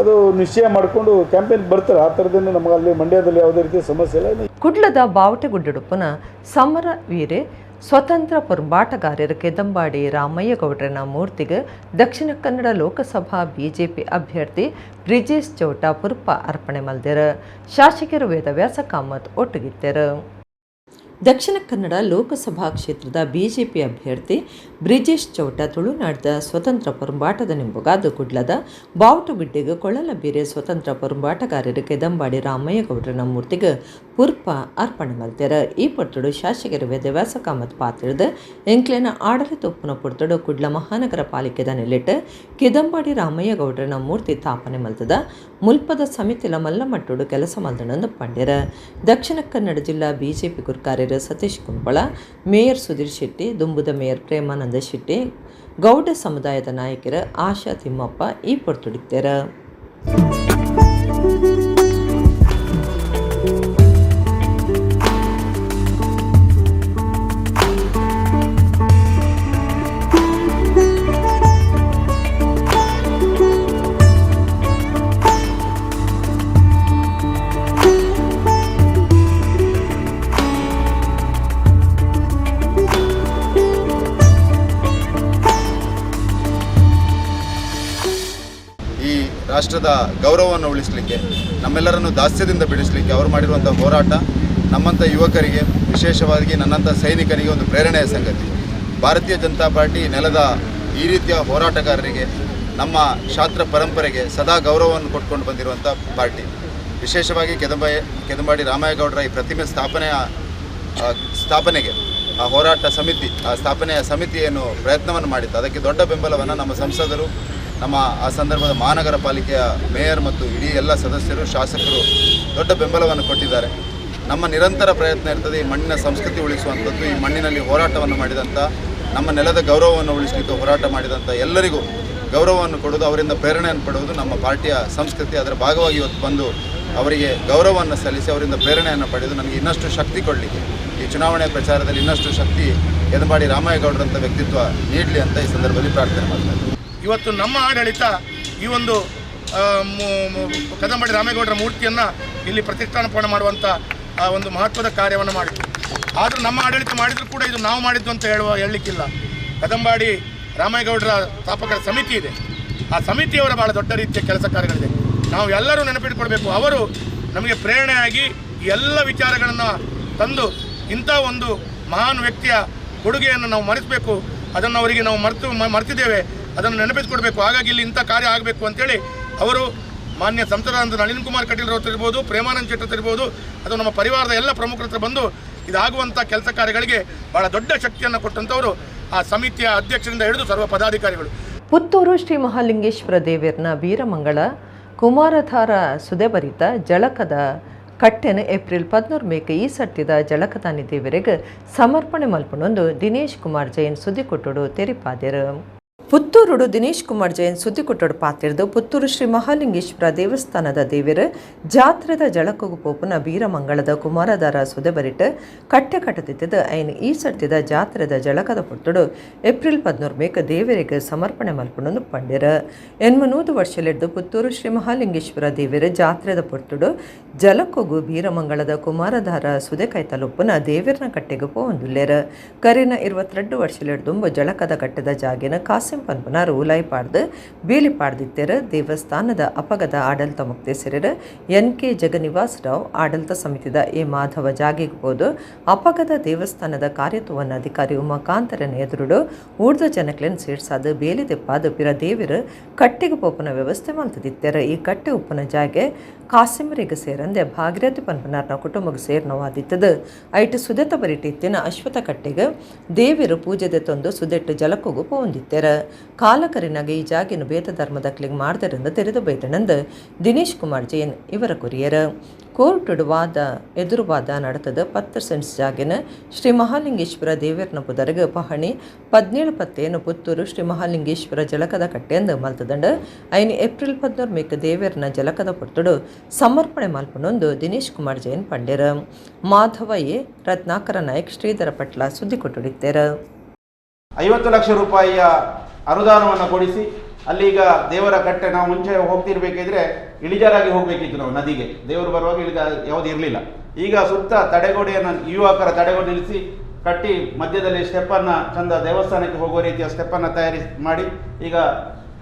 ಅದು ನಿಶ್ಚಯ ಮಾಡಿಕೊಂಡು ಕ್ಯಾಂಪೇನ್ಗೆ ಬರ್ತಾರೆ. ಆ ಥರದಿಂದ ನಮಗೆ ಅಲ್ಲಿ ಮಂಡ್ಯದಲ್ಲಿ ಯಾವುದೇ ರೀತಿಯ ಸಮಸ್ಯೆ ಇಲ್ಲ. ಕುಡ್ಲದ ಬಾವಟೆಗುಡ್ಡಡುಪ್ಪನ ಸಮರ ವೀರೆ ಸ್ವತಂತ್ರ ಪೊರ್ಬಾಟಗಾರರ ಕೆದಂಬಾಡಿ ರಾಮಯ್ಯ ಗೌಡ್ರನ ಮೂರ್ತಿಗೆ ದಕ್ಷಿಣ ಕನ್ನಡ ಲೋಕಸಭಾ ಬಿಜೆಪಿ ಅಭ್ಯರ್ಥಿ ಬ್ರಿಜೇಶ್ ಚೌಟ ಪುರ್ಪ ಅರ್ಪಣೆ ಮಲ್ದೆರು. ಶಾಸಕರು ವೇದವ್ಯಾಸ ಕಾಮತ್ ಒಟ್ಟುಗಿತ್ತರು. ದಕ್ಷಿಣ ಕನ್ನಡ ಲೋಕಸಭಾ ಕ್ಷೇತ್ರದ ಬಿಜೆಪಿ ಅಭ್ಯರ್ಥಿ ಬ್ರಿಜೇಶ್ ಚೌಟ ತುಳುನಾಡಿದ ಸ್ವತಂತ್ರ ಪೊರ್ಬಾಟದ ನಿಂಬುಗಾದು ಕುಡ್ಲದ ಬಾವುಟಗುಡ್ಡೆಗೆ ಕೊಳ್ಳಲಬೀರೆ ಸ್ವತಂತ್ರ ಪೊರ್ಬಾಟಗಾರರು ಕೆದಂಬಾಡಿ ರಾಮಯ್ಯ ಗೌಡ್ರನ ಮೂರ್ತಿಗೆ ಪುರ್ಪ ಅರ್ಪಣೆ ಮಲ್ತೆರ. ಈ ಪೊರ್ತಡು ಶಾಸಕರು ವೇದವ್ಯಾಸ ಕಾಮತ್ ಪಾತ್ರದ ಎಂಕ್ಲೆನ ಆಡಳಿತ ಒಪ್ಪುನ ಪೊರ್ತಡು ಕುಡ್ಲ ಮಹಾನಗರ ಪಾಲಿಕೆದ ನೆಲೆಟ್ಟು ಕೆದಂಬಾಡಿ ರಾಮಯ್ಯ ಗೌಡ್ರನ ಮೂರ್ತಿ ಸ್ಥಾಪನೆ ಮಲ್ತದ. ಮುಲ್ಪದ ಸಮಿತಿಲ ಮಲ್ಲಮಟ್ಟುಡು ಕೆಲಸ ಮಲ್ದಣಂದು ಪಂಡ್ಯರ. ದಕ್ಷಿಣ ಕನ್ನಡ ಜಿಲ್ಲಾ ಬಿಜೆಪಿ ಗುರ್ಕಾರ್ಯರು ಸತೀಶ್ ಕುಂಬಳ, ಮೇಯರ್ ಸುಧೀರ್ ಶೆಟ್ಟಿ, ದುಂಬುದ ಮೇಯರ್ ಪ್ರೇಮಾನಂದ ಶೆಟ್ಟಿ, ಗೌಡ ಸಮುದಾಯದ ನಾಯಕರ ಆಶಾ ತಿಮ್ಮಪ್ಪ ಈ ಪೊರ್ತುಡಿತ್ತರ. ರಾಷ್ಟ್ರದ ಗೌರವವನ್ನು ಉಳಿಸಲಿಕ್ಕೆ, ನಮ್ಮೆಲ್ಲರನ್ನು ದಾಸ್ಯದಿಂದ ಬಿಡಿಸಲಿಕ್ಕೆ ಅವರು ಮಾಡಿರುವಂಥ ಹೋರಾಟ ನಮ್ಮಂಥ ಯುವಕರಿಗೆ, ವಿಶೇಷವಾಗಿ ನನ್ನಂಥ ಸೈನಿಕರಿಗೆ ಒಂದು ಪ್ರೇರಣೆಯ ಸಂಗತಿ. ಭಾರತೀಯ ಜನತಾ ಪಾರ್ಟಿ ನೆಲದ ಈ ರೀತಿಯ ಹೋರಾಟಗಾರರಿಗೆ, ನಮ್ಮ ಶಾಸ್ತ್ರ ಪರಂಪರೆಗೆ ಸದಾ ಗೌರವವನ್ನು ಕೊಟ್ಕೊಂಡು ಬಂದಿರುವಂಥ ಪಾರ್ಟಿ. ವಿಶೇಷವಾಗಿ ಕೆದಂಬಾಡಿ ರಾಮಯ್ಯ ಗೌಡರ ಈ ಪ್ರತಿಮೆ ಸ್ಥಾಪನೆಗೆ ಆ ಹೋರಾಟ ಸಮಿತಿ, ಆ ಸ್ಥಾಪನೆಯ ಸಮಿತಿಯನ್ನು ಪ್ರಯತ್ನವನ್ನು ಮಾಡಿತ್ತು. ಅದಕ್ಕೆ ದೊಡ್ಡ ಬೆಂಬಲವನ್ನು ನಮ್ಮ ಸಂಸದರು, ನಮ್ಮ ಆ ಸಂದರ್ಭದ ಮಹಾನಗರ ಪಾಲಿಕೆಯ ಮೇಯರ್ ಮತ್ತು ಇಡೀ ಎಲ್ಲ ಸದಸ್ಯರು, ಶಾಸಕರು ದೊಡ್ಡ ಬೆಂಬಲವನ್ನು ಕೊಟ್ಟಿದ್ದಾರೆ. ನಮ್ಮ ನಿರಂತರ ಪ್ರಯತ್ನ ಇರ್ತದೆ ಈ ಮಣ್ಣಿನ ಸಂಸ್ಕೃತಿ ಉಳಿಸುವಂಥದ್ದು. ಈ ಮಣ್ಣಿನಲ್ಲಿ ಹೋರಾಟವನ್ನು ಮಾಡಿದಂಥ, ನಮ್ಮ ನೆಲದ ಗೌರವವನ್ನು ಉಳಿಸಲಿಕ್ಕೆ ಹೋರಾಟ ಮಾಡಿದಂಥ ಎಲ್ಲರಿಗೂ ಗೌರವವನ್ನು ಕೊಡುವುದು, ಅವರಿಂದ ಪ್ರೇರಣೆಯನ್ನು ಪಡುವುದು ನಮ್ಮ ಪಾರ್ಟಿಯ ಸಂಸ್ಕೃತಿ. ಅದರ ಭಾಗವಾಗಿ ಇವತ್ತು ಬಂದು ಅವರಿಗೆ ಗೌರವವನ್ನು ಸಲ್ಲಿಸಿ ಅವರಿಂದ ಪ್ರೇರಣೆಯನ್ನು ಪಡೆದು ನನಗೆ ಇನ್ನಷ್ಟು ಶಕ್ತಿ ಕೊಡಲಿಕ್ಕೆ, ಈ ಚುನಾವಣೆ ಪ್ರಚಾರದಲ್ಲಿ ಇನ್ನಷ್ಟು ಶಕ್ತಿ ಕೆದಂಬಾಡಿ ರಾಮಯ್ಯ ಗೌಡರಂಥ ವ್ಯಕ್ತಿತ್ವ ನೀಡಲಿ ಅಂತ ಈ ಸಂದರ್ಭದಲ್ಲಿ ಪ್ರಾರ್ಥನೆ ಮಾಡ್ತಾರೆ. ಇವತ್ತು ನಮ್ಮ ಆಡಳಿತ ಈ ಒಂದು ಕೆದಂಬಾಡಿ ರಾಮೇಗೌಡರ ಮೂರ್ತಿಯನ್ನು ಇಲ್ಲಿ ಪ್ರತಿಷ್ಠಾಪನೆ ಮಾಡುವಂಥ ಒಂದು ಮಹತ್ವದ ಕಾರ್ಯವನ್ನು ಮಾಡಿತು. ಆದರೂ ನಮ್ಮ ಆಡಳಿತ ಮಾಡಿದರೂ ಕೂಡ ಇದು ನಾವು ಮಾಡಿದ್ದು ಅಂತ ಹೇಳಲಿಕ್ಕಿಲ್ಲ. ಕೆದಂಬಾಡಿ ರಾಮೇಗೌಡರ ಸ್ಥಾಪಕರ ಸಮಿತಿ ಇದೆ. ಆ ಸಮಿತಿಯವರ ಭಾಳ ದೊಡ್ಡ ರೀತಿಯ ಕೆಲಸ ಕಾರ್ಯಗಳಿದೆ. ನಾವು ಎಲ್ಲರೂ ನೆನಪಿಟ್ಕೊಳ್ಬೇಕು, ಅವರು ನಮಗೆ ಪ್ರೇರಣೆಯಾಗಿ ಎಲ್ಲ ವಿಚಾರಗಳನ್ನು ತಂದು ಇಂಥ ಒಂದು ಮಹಾನ್ ವ್ಯಕ್ತಿಯ ಕೊಡುಗೆಯನ್ನು ನಾವು ಮರೆಸಬೇಕು, ಅದನ್ನು ಅವರಿಗೆ ನಾವು ಮರ್ತಿದ್ದೇವೆ, ಅದನ್ನು ನೆನಪಿಸಿಕೊಡ್ಬೇಕು. ಹಾಗಾಗಿ ಇಲ್ಲಿ ಇಂಥ ಕಾರ್ಯ ಆಗಬೇಕು ಅಂತೇಳಿ ಅವರು ಮಾನ್ಯ ಸಂಸದರಾದ ನಳಿನ್ ಕುಮಾರ್ ಕಟೀಲ್ ಅವರು ಇರ್ಬೋದು, ಪ್ರೇಮಾನಂದ್ ಶೆಟ್ಟಿ ಇರ್ಬೋದು, ಅದು ನಮ್ಮ ಪರಿವಾರದ ಎಲ್ಲ ಪ್ರಮುಖರ ಹತ್ರ ಬಂದು ಇದಾಗುವಂಥ ಕೆಲಸ ಕಾರ್ಯಗಳಿಗೆ ಭಾಳ ದೊಡ್ಡ ಶಕ್ತಿಯನ್ನು ಕೊಟ್ಟಂಥವರು ಆ ಸಮಿತಿಯ ಅಧ್ಯಕ್ಷರಿಂದ ಹಿಡಿದು ಸರ್ವ ಪದಾಧಿಕಾರಿಗಳು. ಪುತ್ತೂರು ಶ್ರೀ ಮಹಾಲಿಂಗೇಶ್ವರ ದೇವೇರ್ನ ಬೀರಮಂಗಳ ಕುಮಾರಧಾರ ಸುದೆಬರಿತ ಜಳಕದ ಕಟ್ಟೆನ ಏಪ್ರಿಲ್ 14 ಮೇಕೆ ಈ ಸಟ್ಟಿದ ಜಳಕದಾನಿ ದೇವರಿಗೆ ಸಮರ್ಪಣೆ ಮಲ್ಪನೊಂದು ದಿನೇಶ್ ಕುಮಾರ್ ಜೈನ್ ಸುದ್ದಿ ಕೊಟ್ಟೋಡು ತೆರಿಪಾದ್ಯರು. ಪುತ್ತೂರುಡು ದಿನೇಶ್ ಕುಮಾರ್ ಜೈನ್ ಸುದ್ದಿ ಕೊಟ್ಟೋಡು ಪಾತಿರ್ದು ಪುತ್ತೂರು ಶ್ರೀ ಮಹಾಲಿಂಗೇಶ್ವರ ದೇವಸ್ಥಾನದ ದೇವರು ಜಾತ್ರೆದ ಜಳಕಗು ಪೋಪುನ ಬೀರಮಂಗಳದ ಕುಮಾರಧಾರ ಸುದೆಬರಿಟ್ ಕಟ್ಟೆ ಕಟ್ಟತಿದ್ದ ಐನು ಈ ಸಟ್ಟಿದ ಜಾತ್ರೆದ ಜಳಕದ ಪುತ್ತುಡು ಏಪ್ರಿಲ್ 14 ಮೇಕ ದೇವರಿಗೆ ಸಮರ್ಪಣೆ ಮಲ್ಪನೊಂದು ಪಂಡ್ಯರ 80 ವರ್ಷಲೆಡ್ದು ಪುತ್ತೂರು ಶ್ರೀ ಮಹಾಲಿಂಗೇಶ್ವರ ದೇವರ ಜಾತ್ರೆದ ಪುತ್ತುಡು ಜಲಕ್ಕೊಗು ಬೀರಮಂಗಳದ ಕುಮಾರಧಾರ ಸುದೆ ಕೈತಲುಪ್ಪುನ ದೇವರನ ಕಟ್ಟೆಗೆ ಪೋಂದುಲ್ಲೇರ ಕರಿನ 22 ವರ್ಷಲೆಡ್ದುಂಬ ಜಳಕದ ಕಟ್ಟೆದ ಜಾಗಿನ ಕಾಸಿಂ ಪನ್ಪನಾರು ಉಲಾಯಿಪಾಡ್ದು ಬೀಳಿ ಪಾಡ್ದಿತ್ತೆರ ದೇವಸ್ಥಾನದ ಅಪಗದ ಆಡಳಿತ ಮುಕ್ತೇಸರರ NK ಜಗನಿವಾಸ್ ರಾವ್ ಆಡಳಿತ ಸಮಿತಿದ ಎ ಮಾಧವ ಜಾಗಿಗೆ ಹೋದು ಅಪಗದ ದೇವಸ್ಥಾನದ ಕಾರ್ಯತ್ವವನ್ನು ಅಧಿಕಾರಿ ಉಮಾಕಾಂತರನ ಎದುರುಡು ಊರ್ದ ಜನಕ್ಲೆನ್ ಸೇರ್ಸಾದು ಬೇಲಿ ತೆಪ್ಪಾದು ಪಿರ ದೇವರು ಕಟ್ಟೆಗೆ ಪೋಪನ ವ್ಯವಸ್ಥೆ ಮಾಡ್ತಿದ್ದಿತ್ತೆರ. ಈ ಕಟ್ಟೆ ಉಪ್ಪನ ಜಾಗೆ ಕಾಸಿಮರಿಗೆ ಸೇರಂದೆ ಭಾಗೀರಥಿ ಪನ್ಪನಾರ್ನ ಕುಟುಂಬಕ್ಕೆ ಸೇರ್ನವಾದಿತ್ತದು. ಐಟು ಸುದೆತ ಬರಿಟಿತ್ತಿನ ಅಶ್ವಥ ಕಟ್ಟೆಗೆ ದೇವಿರು ಪೂಜೆದೆ ತಂದು ಸುದೆಟ್ಟು ಜಲಕ್ಕೊಗು ಪೋಂದಿತ್ತೆರ. ಕಾಲಕರಿನಾಗೆ ಈ ಜಾಗಿನ ಬೇತ ಧರ್ಮದಕ್ಲಿಗೆ ಮಾಡ್ದರಿಂದ ತೆರೆದು ಬೈತನಂದು ದಿನೇಶ್ ಕುಮಾರ್ ಜೈನ್ ಇವರ ಕುರಿಯರ. ಕೋರ್ಟುಡು ಎದುರುವಾದ ನಡೆತದ 10 ಸೆಂಟ್ಸ್ ಜಾಗಿನ ಶ್ರೀ ಮಹಾಲಿಂಗೇಶ್ವರ ದೇವೇರ್ನ ಪುದರ್ಗ ಪಹಣಿ 17 ಪುತ್ತೂರು ಶ್ರೀ ಮಹಾಲಿಂಗೇಶ್ವರ ಜಲಕದ ಕಟ್ಟೆಂದು ಮಲ್ತದಂಡ ಐನು ಏಪ್ರಿಲ್ 14 ಮೇಕ ದೇವೇರ್ನ ಜಲಕದ ಪುತ್ತುಡು ಸಮರ್ಪಣೆ ಮಲ್ಪನೊಂದು ದಿನೇಶ್ ಕುಮಾರ್ ಜೈನ್ ಪಂಡ್ಯರ. ಮಾಧವ ಎ ರತ್ನಾಕರ ನಾಯಕ್ ಶ್ರೀಧರ ಪಟ್ಲ ಸುದ್ದಿ ಕೊಟ್ಟುಡಿತ್ತೇರ. 50 ಲಕ್ಷ ರೂಪಾಯಿಯ ಅನುದಾನವನ್ನು ಕೊಡಿಸಿ ಅಲ್ಲೀಗ ದೇವರ ಕಟ್ಟೆ ನಾವು ಮುಂಚೆ ಹೋಗ್ತಿರ್ಬೇಕಿದ್ರೆ ಇಳಿಜಾರಾಗಿ ಹೋಗಬೇಕಿತ್ತು, ನಾವು ನದಿಗೆ ದೇವರು ಬರುವಾಗ ಯಾವುದು ಇರಲಿಲ್ಲ. ಈಗ ಸುತ್ತ ತಡೆಗೋಡೆಯನ್ನು ಯುವಕರ ತಡೆಗೋಡೆ ನಿಲ್ಲಿಸಿ ಕಟ್ಟಿ ಮಧ್ಯದಲ್ಲಿ ಸ್ಟೆಪ್ಪನ್ನು ಚಂದ ದೇವಸ್ಥಾನಕ್ಕೆ ಹೋಗುವ ರೀತಿಯ ಸ್ಟೆಪ್ಪನ್ನು ಮಾಡಿ ಈಗ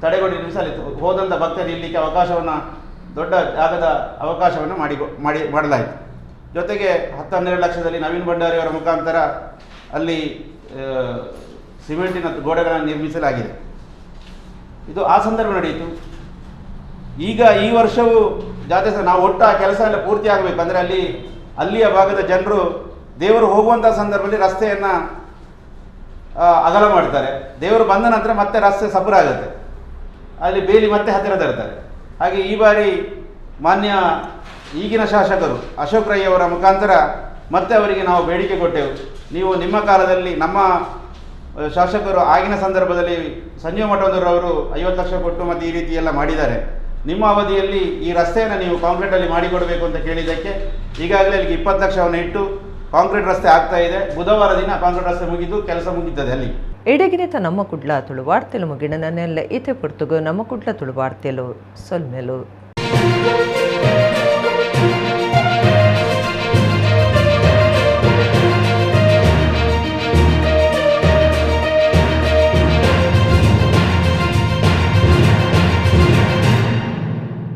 ತಡೆಗೋಡೆ ನಿಲ್ಲಿಸಲಿ ಹೋದಂಥ ಭಕ್ತರು ಇಲ್ಲಿಗೆ ಅವಕಾಶವನ್ನು ದೊಡ್ಡ ಜಾಗದ ಅವಕಾಶವನ್ನು ಮಾಡಲಾಯಿತು. ಜೊತೆಗೆ 10-12 ಲಕ್ಷದಲ್ಲಿ ನವೀನ್ ಭಂಡಾರಿಯವರ ಮುಖಾಂತರ ಅಲ್ಲಿ ಸಿಮೆಂಟಿನ ಗೋಡೆಗಳನ್ನು ನಿರ್ಮಿಸಲಾಗಿದೆ. ಇದು ಆ ಸಂದರ್ಭ ನಡೆಯಿತು. ಈಗ ಈ ವರ್ಷವೂ ಜಾತ್ರೆ ನಾವು ಒಟ್ಟು ಆ ಕೆಲಸ ಎಲ್ಲ ಪೂರ್ತಿ ಆಗಬೇಕು. ಅಂದರೆ ಅಲ್ಲಿಯ ಭಾಗದ ಜನರು ದೇವರು ಹೋಗುವಂಥ ಸಂದರ್ಭದಲ್ಲಿ ರಸ್ತೆಯನ್ನು ಅಗಲ ಮಾಡ್ತಾರೆ. ದೇವರು ಬಂದ ನಂತರ ಮತ್ತೆ ರಸ್ತೆ ಸಪುರ ಆಗುತ್ತೆ, ಅಲ್ಲಿ ಬೇಲಿ ಮತ್ತೆ ಹತ್ತಿರ ತರ್ತಾರೆ. ಹಾಗೆ ಈ ಬಾರಿ ಮಾನ್ಯ ಈಗಿನ ಶಾಸಕರು ಅಶೋಕ್ ರೈ ಅವರ ಮುಖಾಂತರ ಮತ್ತೆ ಅವರಿಗೆ ನಾವು ಬೇಡಿಕೆ ಕೊಟ್ಟೆವು, ನೀವು ನಿಮ್ಮ ಕಾಲದಲ್ಲಿ ನಮ್ಮ ಶಾಸಕರು ಆಗಿನ ಸಂದರ್ಭದಲ್ಲಿ ಸಂಜೀವ ಮಠದವರು 50 ಲಕ್ಷ ಕೊಟ್ಟು ಮತ್ತು ಈ ರೀತಿ ಎಲ್ಲ ಮಾಡಿದ್ದಾರೆ, ನಿಮ್ಮ ಅವಧಿಯಲ್ಲಿ ಈ ರಸ್ತೆಯನ್ನು ನೀವು ಕಾಂಕ್ರೀಟಲ್ಲಿ ಮಾಡಿಕೊಡಬೇಕು ಅಂತ ಕೇಳಿದ್ದಕ್ಕೆ ಈಗಾಗಲೇ ಇಲ್ಲಿಗೆ 20 ಲಕ್ಷವನ್ನು ಇಟ್ಟು ಕಾಂಕ್ರೀಟ್ ರಸ್ತೆ ಆಗ್ತಾ ಇದೆ. ಬುಧವಾರ ದಿನ ಕಾಂಕ್ರೀಟ್ ರಸ್ತೆ ಮುಗಿದು ಕೆಲಸ ಮುಗಿತ್ತದೆ. ಅಲ್ಲಿ ಎಡಗಿನಿತ ನಮ್ಮ ಕುಡ್ಲ ತುಳುವಾಡ್ತೆಲು ಮುಗಿಡನೆಲ್ಲ ಈತೆ ಪುರ್ತುಗು ನಮ್ಮ ಕುಡ್ಲ ತುಳುವಾಡ್ತೆಲು ಸೊಲ್ಮೆಲು.